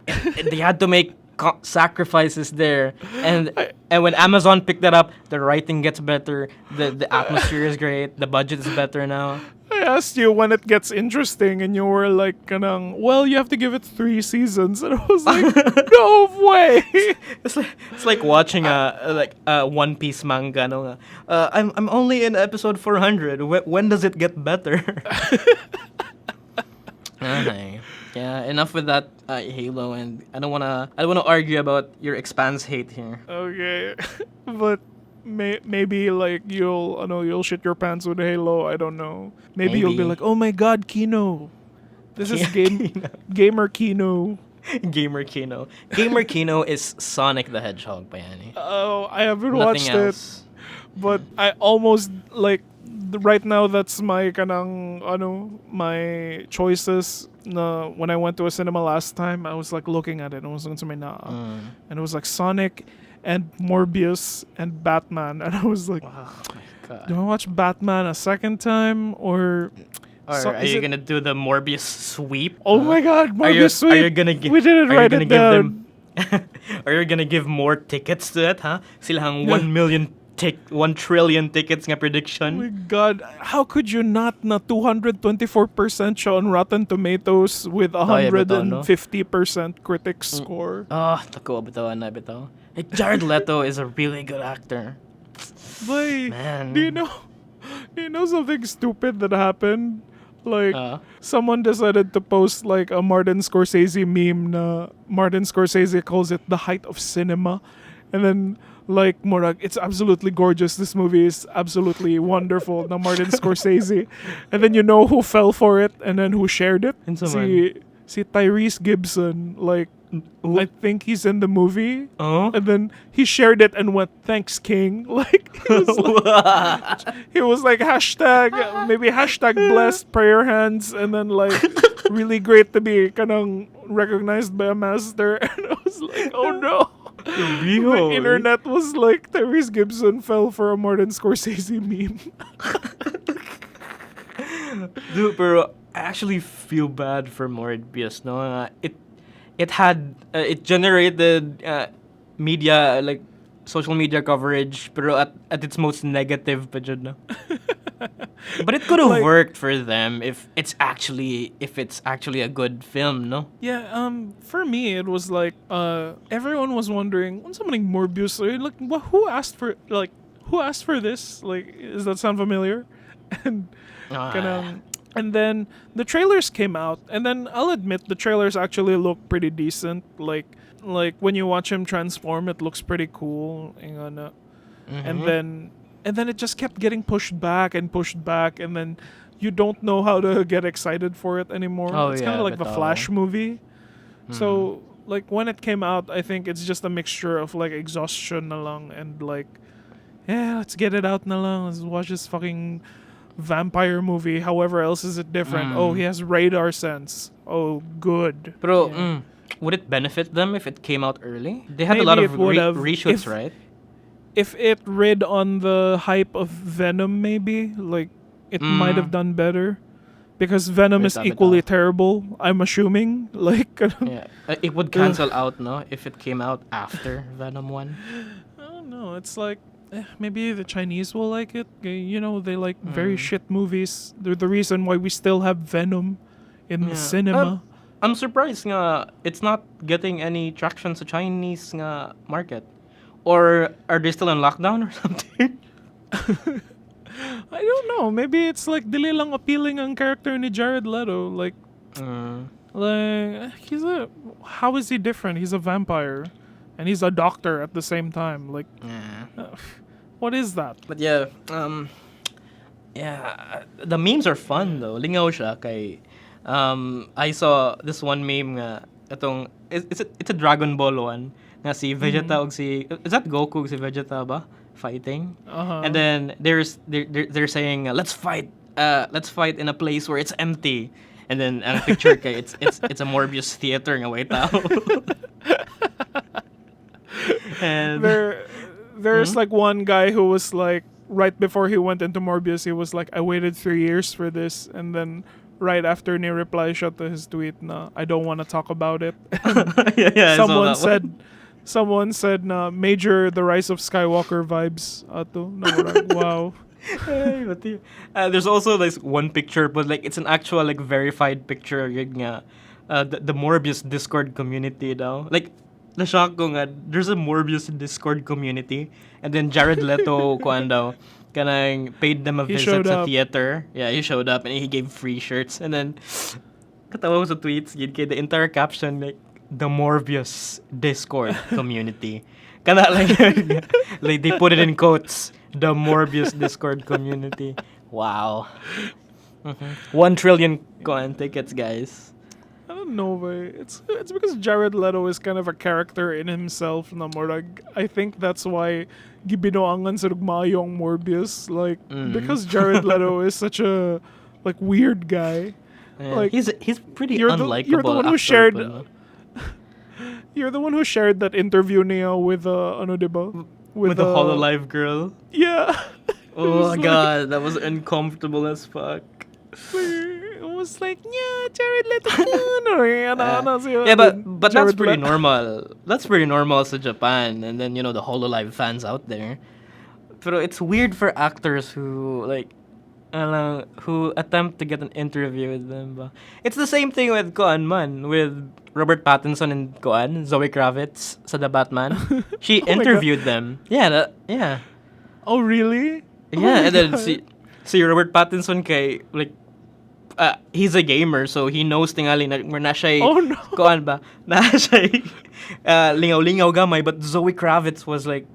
they had to make sacrifices there, and when Amazon picked that up, the writing gets better, the atmosphere is great, the budget is better now. I asked you when it gets interesting, and you were like, well, you have to give it 3 seasons, and I was like, no way. It's like watching a One Piece manga. No? I'm only in episode 400. When does it get better? Okay. Yeah, enough with that Halo, and I don't wanna argue about your Expanse hate here. Okay, but maybe like you'll shit your pants with Halo. I don't know. Maybe you'll be like, oh my God, Kino, this is gamer Kino. Gamer Kino. Gamer Kino is Sonic the Hedgehog, Bayani. Oh, I haven't watched it, but I almost like. Right now, that's my my choices. When I went to a cinema last time, I was like looking at it. I was looking to my and it was like Sonic and Morbius and Batman, and I was like, oh my God. Do I watch Batman a second time or are you gonna do the Morbius sweep? Oh my God, Morbius sweep! Are you gonna we didn't write it down. Are you gonna give more tickets to it? Huh? Silahang 1 trillion tickets nga prediction. Oh my God, how could you not na 224% siya on Rotten Tomatoes with 150% critic score? Tako, bitaw. Like, Jared Leto is a really good actor. Boy, man. Do you know something stupid that happened? Like, someone decided to post like a Martin Scorsese meme na Martin Scorsese calls it the height of cinema. And then like Morag, it's absolutely gorgeous. This movie is absolutely wonderful. Na Martin Scorsese, and then you know who fell for it, and then who shared it. Si Tyrese Gibson. Like, I think he's in the movie, and then he shared it and went, "Thanks, King." Like, he was like hashtag blessed prayer hands, and then like really great to be kanang recognized by a master. And I was like, oh no. The internet was like, Tyrese Gibson fell for a Martin Scorsese meme. Dude, pero I actually feel bad for Morbius. No, it generated media, like social media coverage, pero at its most negative pa dyan, no? But it could have worked for them if it's actually a good film, no? Yeah, for me it was like everyone was wondering when something Morbius, like who who asked for this? Like, does that sound familiar? And kanang, and then the trailers came out, and then I'll admit the trailers actually look pretty decent. Like when you watch him transform, it looks pretty cool. And then it just kept getting pushed back, and then you don't know how to get excited for it anymore. It's kind of like the Flash movie. So like when it came out, I think it's just a mixture of like exhaustion na lang and like, yeah, let's get it out na lang. Let's watch this fucking vampire movie. However else is it different? Oh, he has radar sense. Oh, good. Bro, would it benefit them if it came out early? They had Maybe a lot it of would have reshoots, right? If it rid on the hype of Venom, maybe like it might have done better. Because Venom is equally terrible, I'm assuming. Like, it would cancel out, no? If it came out after Venom 1. I don't know. It's like, maybe the Chinese will like it. You know, they like very shit movies. They're the reason why we still have Venom in the cinema. I'm surprised nga it's not getting any traction sa Chinese nga market. Or are they still in lockdown or something? I don't know. Maybe it's like dili lang appealing ang character ni Jared Leto. Like how is he different? He's a vampire, and he's a doctor at the same time. Like, what is that? But the memes are fun though. Lingaw siya kay I saw this one meme nga itong it's a Dragon Ball one nga si Vegeta og si is that Goku ug si Vegeta ba? Fighting, and then they're saying let's fight in a place where it's empty, and then ang picture kay it's a Morbius theater nga wait tao. And there's like one guy who was like right before he went into Morbius, he was like, I waited 3 years for this, and then right after ni reply siya to his tweet na I don't want to talk about it. Someone said na major the Rise of Skywalker vibes ato. Wow. There's also this one picture, but like it's an actual like verified picture nga the Morbius Discord community daw. Like na-shock ko nga there's a Morbius Discord community, and then Jared Leto kuan daw kanang paid them a visit sa theater. Yeah, he showed up and he gave free shirts, and then katawa ko sa tweets yun kay the entire caption like the Morbius Discord community. Kana like they put it in quotes. The Morbius Discord community. Wow. 1 trillion tickets, guys. I don't know, but it's because Jared Leto is kind of a character in himself na morag. I think that's why gibinoangan sa rugmayong Morbius, like because Jared Leto is such a like weird guy. Yeah, like he's pretty unlikable. You're the one who shared. You're the one who shared that interview niya with with the HoloLive girl. Yeah. Oh my god, that was uncomfortable as fuck. It was like, yeah, Jared Leto. But that's pretty normal. That's pretty normal sa Japan, and then the HoloLive fans out there. But it's weird for actors who like who attempt to get an interview with them. Ba? It's the same thing with with Robert Pattinson and Zoe Kravitz sa The Batman. She interviewed them. Yeah, yeah. Oh, really? Yeah, and then see Robert Pattinson kay like he's a gamer, so he knows tingali na siya ba? Na siya lingaw-lingaw gamay, but Zoe Kravitz was like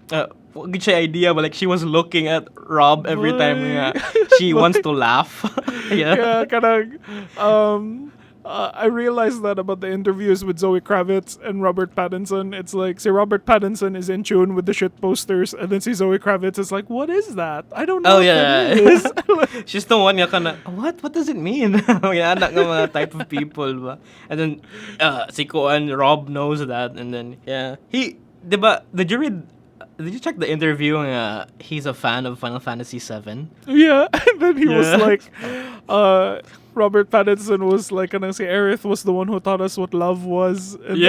good siya idea, but like she was looking at Rob every time she wants to laugh. Yeah, kanang I realized that about the interviews with Zoe Kravitz and Robert Pattinson. It's like, see, Robert Pattinson is in tune with the shit posters, and then see Zoe Kravitz is like, what is that? I don't know. Oh, yeah. That is. She's the one nga kana, what does it mean? Anak nga mga type of people ba? And then, si Koan, Rob knows that, and then, yeah. Diba, did you check the interview? He's a fan of Final Fantasy VII. Yeah, and then he was like, Robert Pattinson was like, and I say Aerith was the one who taught us what love was. And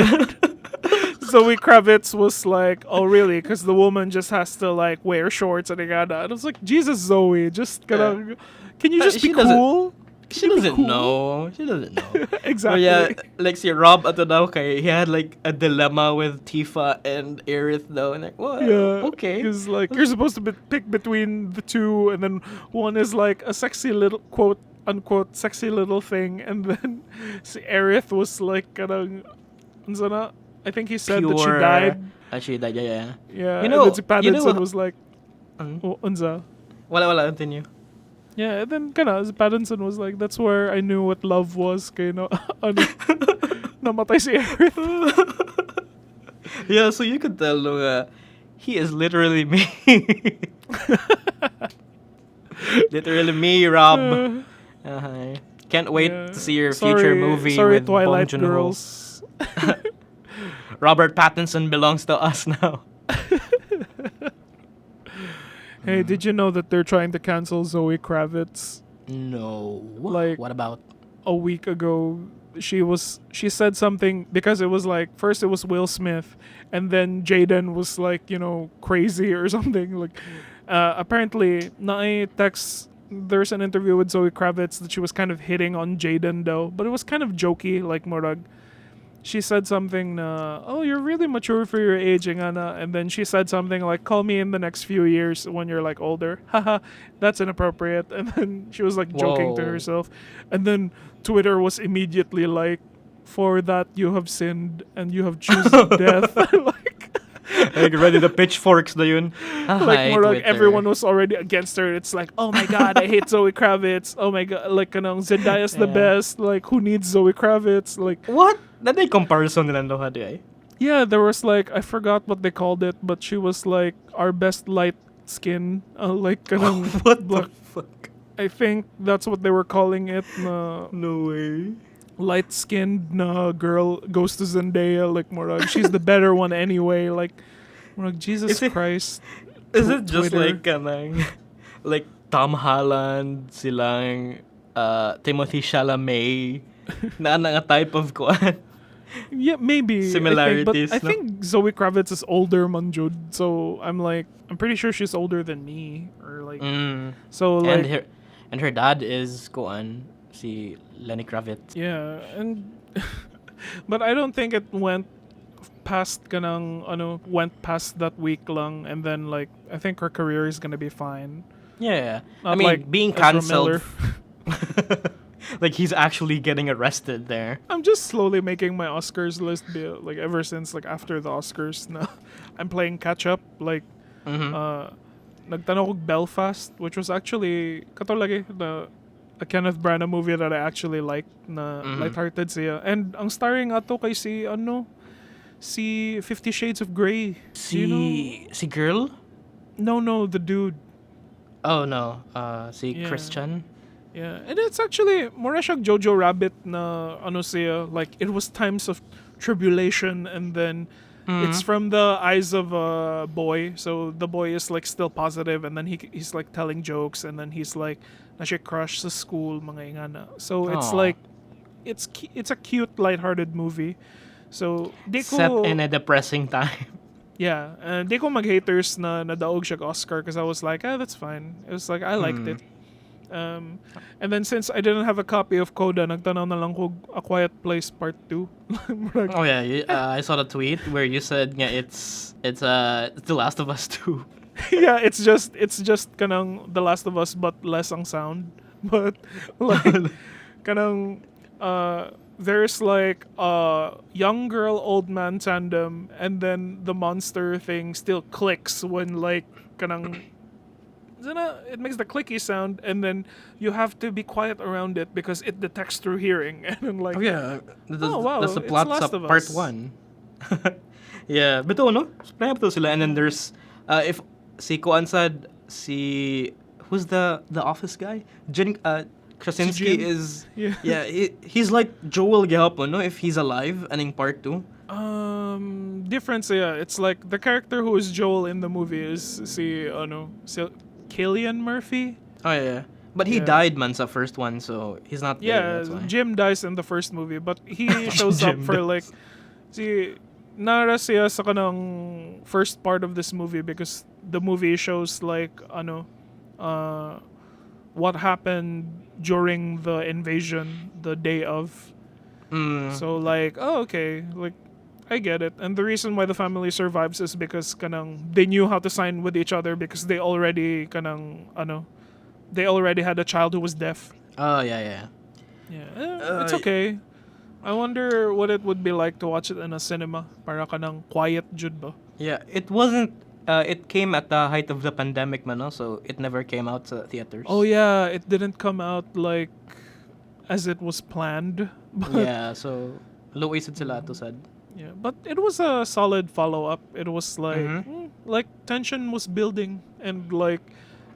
Zoe Kravitz was like, oh really? Because the woman just has to like wear shorts and I was like, Jesus, Zoe, just can you just be cool? She doesn't know. She doesn't know. Exactly. But yeah, like si Rob Atanaw kay, he had like a dilemma with Tifa and Aerith though, and like, well, Yeah, okay. because like you're supposed to pick between the two, and then one is like a sexy little quote unquote sexy little thing, and then si Aerith was like kanang unsa na? I think he said that she Pure. died. She died, yeah. Yeah, You know- and then si Pattinson you know- was like, Mm. oh, unsa? Wala, continue. Yeah, and then kana si Pattinson was like, that's where I knew what love was. Kay no, ano, namatay si Aerith. Yeah, so you could tell he is literally me. Literally me, Rob. Can't wait Yeah. to see your future movie Sorry, with Twilight Bong Joon-ho. girls. Robert Pattinson belongs to us now. Hey, did you know that they're trying to cancel Zoe Kravitz? No. Like- What about? A week ago, she said something because it was like first it was Will Smith, and then Jaden was like, you know, crazy or something. Like apparently there's an interview with Zoe Kravitz that she was kind of hitting on Jaden though, but it was kind of jokey, like murag. She said something na, oh, you're really mature for your age, Ana. And then she said something like, call me in the next few years when you're like older. Haha, that's inappropriate. And then she was like joking to Whoa. herself. And then Twitter was immediately like, for that you have sinned and you have chosen death. Like ready the pitchforks na yun. Like more like Twitter. everyone was already against her. It's like, oh my god, I hate Zoe Kravitz. Oh my god, like kanang Zendaya's the Yeah. best. Like who needs Zoe Kravitz? Like What? That ay comparison nila no hadi ay. yeah, there was like I forgot what they called it, but she was like our best light skin. Like kanang What the black. fuck? I think that's what they were calling it. Na No way. light skinned na girl goes to Zendaya. Like more she's the better one anyway. Like more Jesus Is it- Christ. Is it just Twitter. like kanang like Tom Holland silang Timothy Chalamet na nga type of kuan? Yeah, maybe Similarities, I think Zoe Kravitz is older, Manjud. So I'm pretty sure she's older than me, or like so like and her dad is kuan si Lenny Kravitz. yeah, and but I don't think it went past that week long, and then like I think her career is gonna be fine. Yeah. I Not mean like being Ezra cancelled. Miller. Like he's actually getting arrested there. I'm just slowly making my Oscars list. Like ever since like after the Oscars, na I'm playing catch up. Like nagtanong ko Belfast, which was actually katulagi a Kenneth Branagh movie that I actually liked na lighthearted siya. And ang starring ato kay si 50 Shades of Grey. Do you know? Si girl? No, the dude. Oh no. Si Yeah. Christian. Yeah, and it's actually more siyang Jojo Rabbit na siya, like it was times of tribulation, and then it's from the eyes of a boy. So the boy is like still positive, and then he's like telling jokes, and then he's like na siya crush sa school mga ingana. So it's Aw. like it's a cute lighthearted movie. So di ko Set in a depressing time. yeah, di ko mag-haters na nadaog siya Oscar because I was like, that's fine. It was like I liked it. And then since I didn't have a copy of Coda, nagtanaw na lang ko A Quiet Place Part 2. Like, Oh yeah, I saw the tweet where you said yeah, it's The Last of Us 2. yeah, it's just kanang The Last of Us but less ang sound. But like kanang there's like a young girl old man tandem, and then the monster thing still clicks when like kanang it makes the clicky sound, and then you have to be quiet around it because it detects through hearing. And then like Oh yeah, wow, that's the it's plot Last sa of part Us. 1. Yeah, but no, play up to sila, and then there's if si Kuan said si who's the office guy? Krasinski Jim? is Yeah. he's like Joel gihapon, no, if he's alive and in part 2. Difference, yeah. It's like the character who is Joel in the movie is si Cillian Murphy. Oh yeah. But he Yeah. died man sa first one, so he's not there. Yeah, That's why. Jim dies in the first movie, but he shows up Jim for dies. like nara siya sa kanang first part of this movie because the movie shows like what happened during the invasion, the day of. So like, oh okay, like I get it. And the reason why the family survives is because kanang they knew how to sign with each other because they already they already had a child who was deaf. Oh yeah. Yeah, it's okay. I wonder what it would be like to watch it in a cinema. Para kanang quiet jud ba? Yeah, it wasn't. It came at the height of the pandemic, man. No? So it never came out to theaters. Oh yeah, it didn't come out like as it was planned. But Yeah, so low wasted sila to said. yeah, but it was a solid follow up. It was like tension was building and like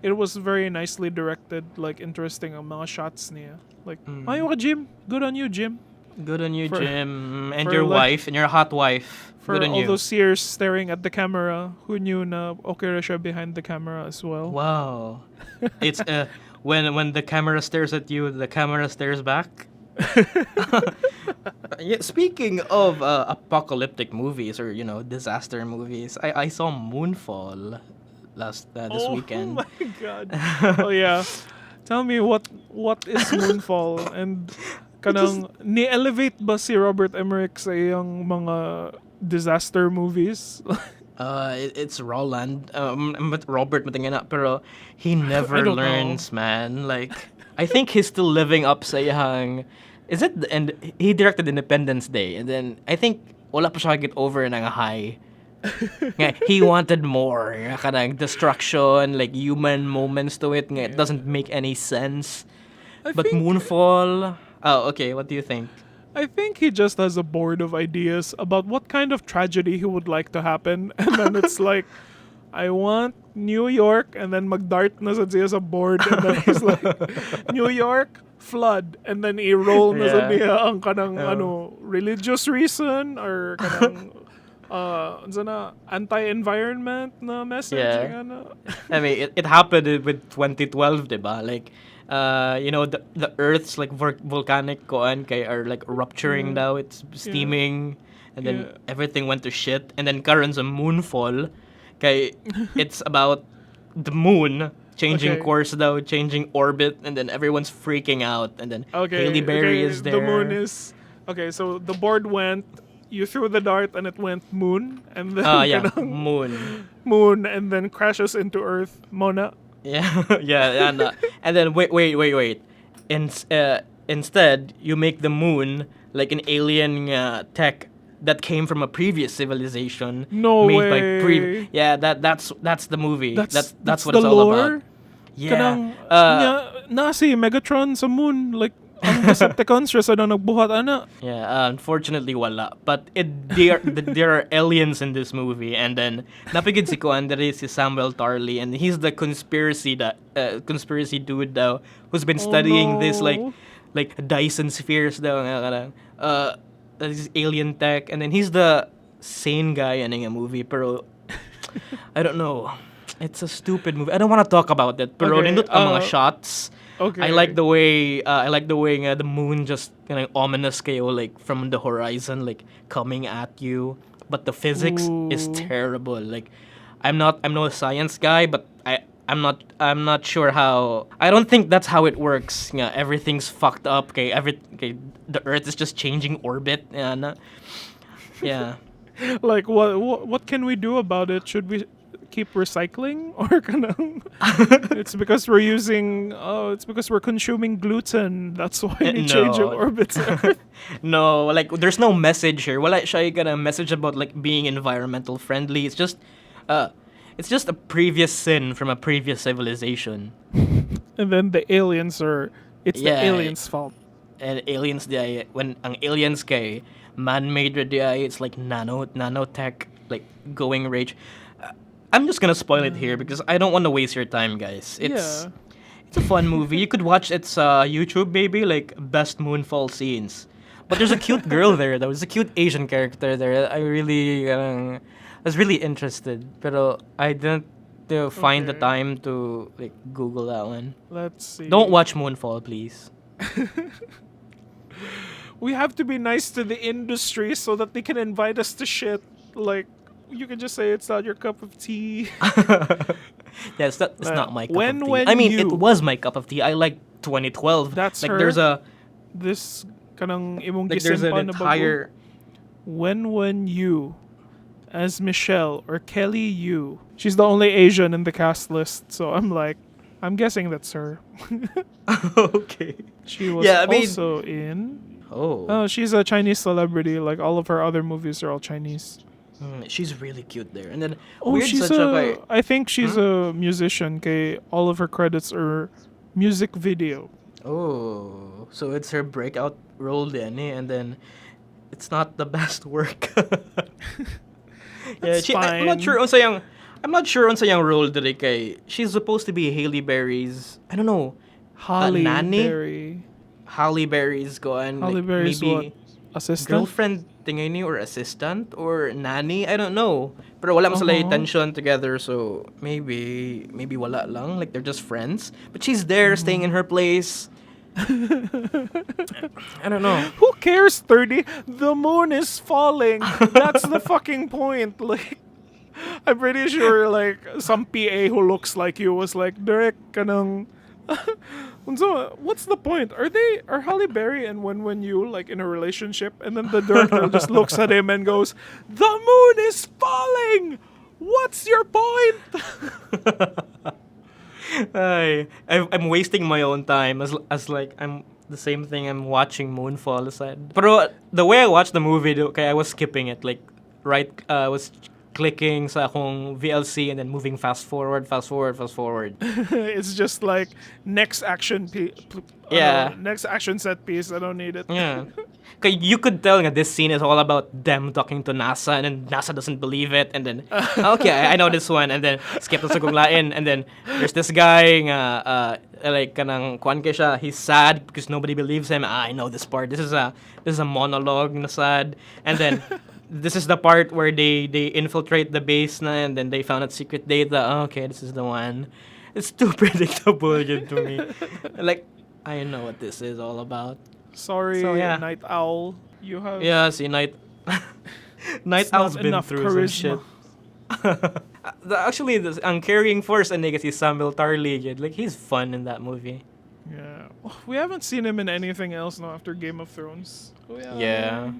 it was very nicely directed, like interesting ang mga shots niya. Like, ayaw ka, Jim. Good on you, Jim. Good on you, For- Jim, and for your like- wife, and your hot wife. For Good on all you. those years staring at the camera, who knew na okay ra siya behind the camera as well. Wow, it's when the camera stares at you, the camera stares back. Yeah, speaking of apocalyptic movies or disaster movies, I saw Moonfall this weekend. Oh my god. Oh yeah. Tell me what is Moonfall and kanang ni-elevate ba si Robert Emmerich sa iyang mga disaster movies? It's Roland. But Robert matingin na, pero he never don't learns, man. Like, I think he's still living up sa iyang. Is it? And he directed Independence Day, and then I think wala pa siya get over ng high. Nga, he wanted more. Nga, kanang destruction, like human moments to it. Nga, it doesn't make any sense. But think- Moonfall. Oh, okay. What do you think? I think he just has a board of ideas about what kind of tragedy he would like to happen, and then it's like, I want New York, and then magdart na sa siya sa board, and then he's like, New York, flood, and then i-roll na sa Yeah. niya ang kanang religious reason or kanang anti-environment na message. Yeah. Ano. I mean, it happened with 2012, diba? Like, the Earth's like volcanic koan kay are like rupturing now. It's steaming, and then Yeah. everything went to shit. And then karon sa Moonfall, kay it's about the moon changing Okay. course daw, changing orbit, and then everyone's freaking out. And then Okay, Halle Berry okay, is there. The moon is okay. So the board went. You threw the dart and it went moon, and then Ah, yeah, kanang moon. and then crashes into Earth. Mona. Yeah, yeah, and then wait. Instead, you make the moon like an alien tech that came from a previous civilization. No made way. Yeah, that's the movie. That's what the it's all lore? about. Yeah. Kanang na si Megatron sa moon like ang Decepticons siya na nagbuhat ana. Yeah, unfortunately wala. But there are aliens in this movie, and then napigid si Kuan there is si Samuel Tarly, and he's the conspiracy dude daw who's been studying this like Dyson spheres daw nga kanang this alien tech, and then he's the sane guy in a movie, pero I don't know. It's a stupid movie. I don't want to talk about it, pero Okay, nindot ang mga shots. Okay. I like the way nga the moon just kind of ominous kayo like from the horizon like coming at you, but the physics is Ooh. terrible. Like I'm no science guy, but I'm not sure how. I don't think that's how it works. Nga, everything's fucked up. Okay, the Earth is just changing orbit. Yeah. Like what can we do about it? Should we keep recycling or kanang it's because we're consuming gluten. That's why we change No. our orbits. No, like there's no message here. Wala siya gonna message about like being environmental friendly. It's just a previous sin from a previous civilization. And then the aliens it's the Yeah. aliens' fault. And aliens when ang aliens kay man-made it's like nanotech like going rage. I'm just gonna spoil it here because I don't want to waste your time, guys. It's a fun movie. You could watch its YouTube maybe like best Moonfall scenes. But there's a cute girl there. There was a cute Asian character there. I really was really interested, pero I didn't find the Okay. time to like Google that one. Let's see. Don't watch Moonfall, please. We have to be nice to the industry so that they can invite us to shit. Like you can just say it's not your cup of tea. Yeah, it's not my cup When of tea. I mean, it you- was my cup of tea. I like 2012. That's like her. there's a This kanang imong like there's an gisimpa na bago. entire When you as Michelle or Kelly Yu. She's the only Asian in the cast list, so I'm guessing that's her. okay. She was also in. Oh, she's a Chinese celebrity. Like all of her other movies are all Chinese. She's really cute there. And then She's I think she's a musician. Okay, all of her credits are music video. Oh, so it's her breakout role then, and then it's not the best work. Fine. I'm not sure on sayang role diri kay. She's supposed to be Halle Berry's, I don't know, nanny? Berry. Halle Berry's gone. Halle Berry's maybe what? Assistant? girlfriend tingay ni or assistant or nanny, I don't know. Pero wala mo sila tension together, so maybe wala lang, like they're just friends. But she's there staying in her place. I don't know. Who cares, 30? The moon is falling. That's the fucking point. Like, I'm pretty sure, like, some PA who looks like you was like, Derek, kanang... So, what's the point? Are Halle Berry and Wen Yu like in a relationship? And then the director just looks at him and goes, "The moon is falling. What's your point?" I'm wasting my own time as like I'm the same thing. I'm watching Moonfall aside. But the way I watched the movie, okay, I was skipping it. Like I was clicking sa akong VLC and then moving fast forward. It's just like next action next action set piece. I don't need it. Yeah. Okay, you could tell that this scene is all about them talking to NASA and then NASA doesn't believe it and then okay, I know this one and then skip sa lain and then there's this guy like kanang kuan kay siya, he's sad because nobody believes him. I know this part. This is a monologue na sad and then this is the part where they infiltrate the base na and then they found out secret data. Oh, okay, this is the one. It's too predictable yun to me. Like, I know what this is all about. Sorry, So, yeah. Night Owl. You have Yeah, see, Night Owl's been through some shit. Actually, ang carrying force and si Samuel Tarly. Like, he's fun in that movie. Yeah. We haven't seen him in anything else now after Game of Thrones. Yeah.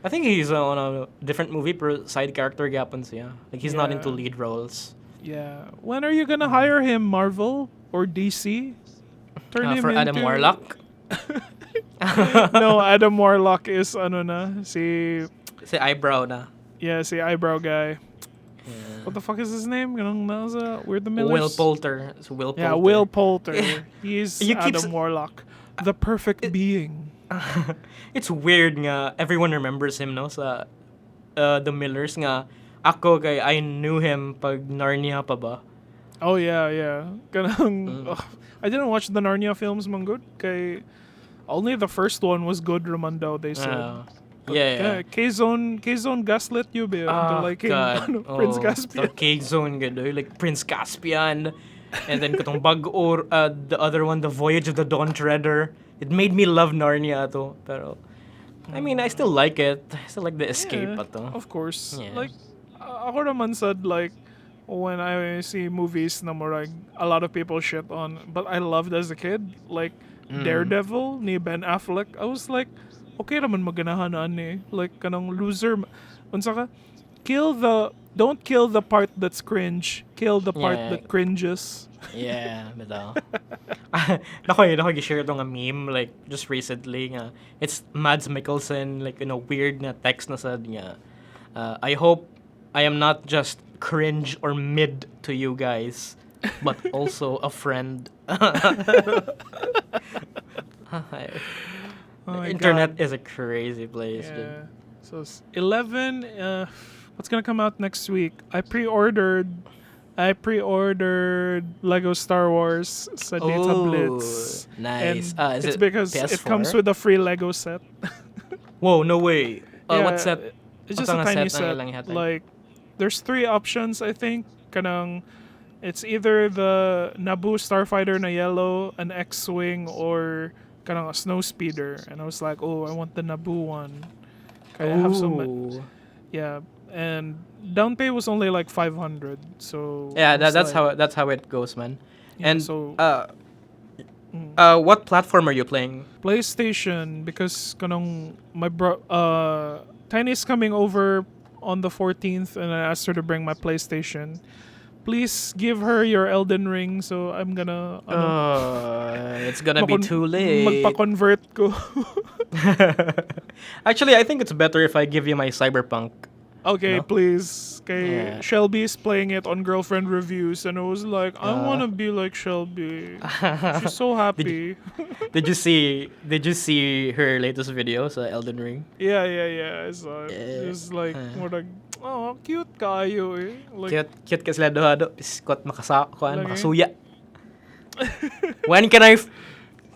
I think he's on a different movie per side character gapon siya. Like he's not into lead roles. Yeah. When are you gonna hire him, Marvel or DC? Turn him for into... Adam Warlock? No, Adam Warlock is si eyebrow na. Yeah, si eyebrow guy. Yeah. What the fuck is his name? We're the Millers? Will Poulter. It's Will Poulter. Yeah, Will Poulter. He's Adam Warlock. The perfect being. It's weird nga everyone remembers him no sa the Millers nga ako kay I knew him pag Narnia pa ba. Oh yeah. I didn't watch the Narnia films man good kay only the first one was good Ramondo they said. Yeah. K-Zone gaslit you be Prince Caspian. K-Zone gadoy like Prince Caspian and then katong bag-or the other one, The Voyage of the Dawn Treader. It made me love Narnia to, pero I mean, I still like it. I still like the escape pa to. Of course. Yeah. Like ako naman said like when I see movies na murag a lot of people shit on, but I loved as a kid like Daredevil ni Ben Affleck. I was like, okay naman maganahan ani. Like kanang loser unsa ka? Don't kill the part that's cringe. Kill the part that cringes. Yeah, bitaw. Nako gi-share tong meme like just recently nga. It's Mads Mikkelsen like in a weird na text na sad nga. I hope I am not just cringe or mid to you guys, but also a friend. Internet is a crazy place. Yeah. So 11 what's gonna come out next week? I pre-ordered Lego Star Wars sa Data Blitz. Nice. And Is it's it because PS4? it comes with a free Lego set. Whoa, no way. What set? It's just a tiny set. Like, there's 3 options, I think. It's either the Naboo Starfighter na yellow, an X-Wing, or a snow speeder. And I was like, oh, I want the Naboo one. I have some... Yeah. And down pay was only like 500, so yeah, that's how it goes, man. Yeah, and so What platform are you playing? PlayStation, because kanong Tiny's coming over on the 14th, and I asked her to bring my PlayStation. Please give her your Elden Ring, so I'm gonna It's gonna be too late. magpa-convert ko. Actually, I think it's better if I give you my Cyberpunk. Okay, No? please. Okay, Yeah. Shelby's playing it on Girlfriend Reviews, and I was like, I wanna be like Shelby. She's so happy. Did you see her latest video sa Elden Ring? Yeah. I saw it. Yeah. It's like, more like, oh, cute kayo eh. Like, Cute ka sila doha do. Piskot Lagi. makasuya. When can I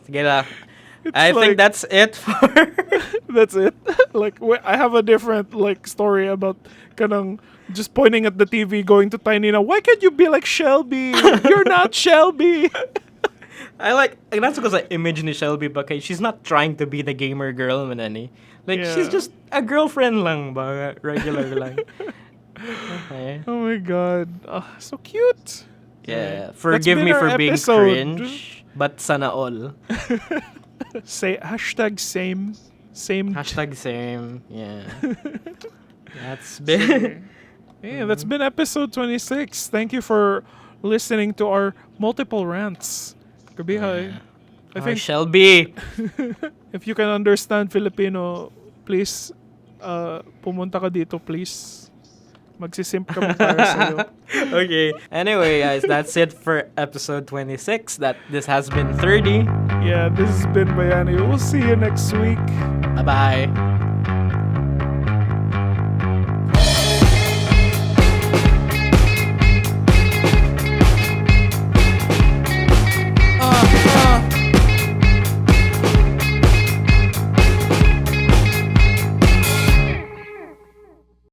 Sige lang. I think like- that's it for that's it. Like, I have a different like story about kanang just pointing at the TV, going to Tiny na, why can't you be like Shelby? You're not Shelby. that's because I image ni Shelby ba kay she's not trying to be the gamer girl man ani. Like Yeah. she's just a girlfriend lang ba, regular lang. Okay. Oh my god. So cute. Yeah, That's forgive been me our for being episode. cringe, but sana all. Say hashtag same. Hashtag same. Yeah. That's been. Yeah, that's been episode 26. Thank you for listening to our multiple rants. Kabihay. I think Shelby. if you can understand Filipino, please pumunta ka dito, please. Magsisimp kami para sa'yo. Okay. Anyway, guys, that's it for episode 26. This has been 30. Yeah, this has been Bayani. We'll see you next week. Bye bye.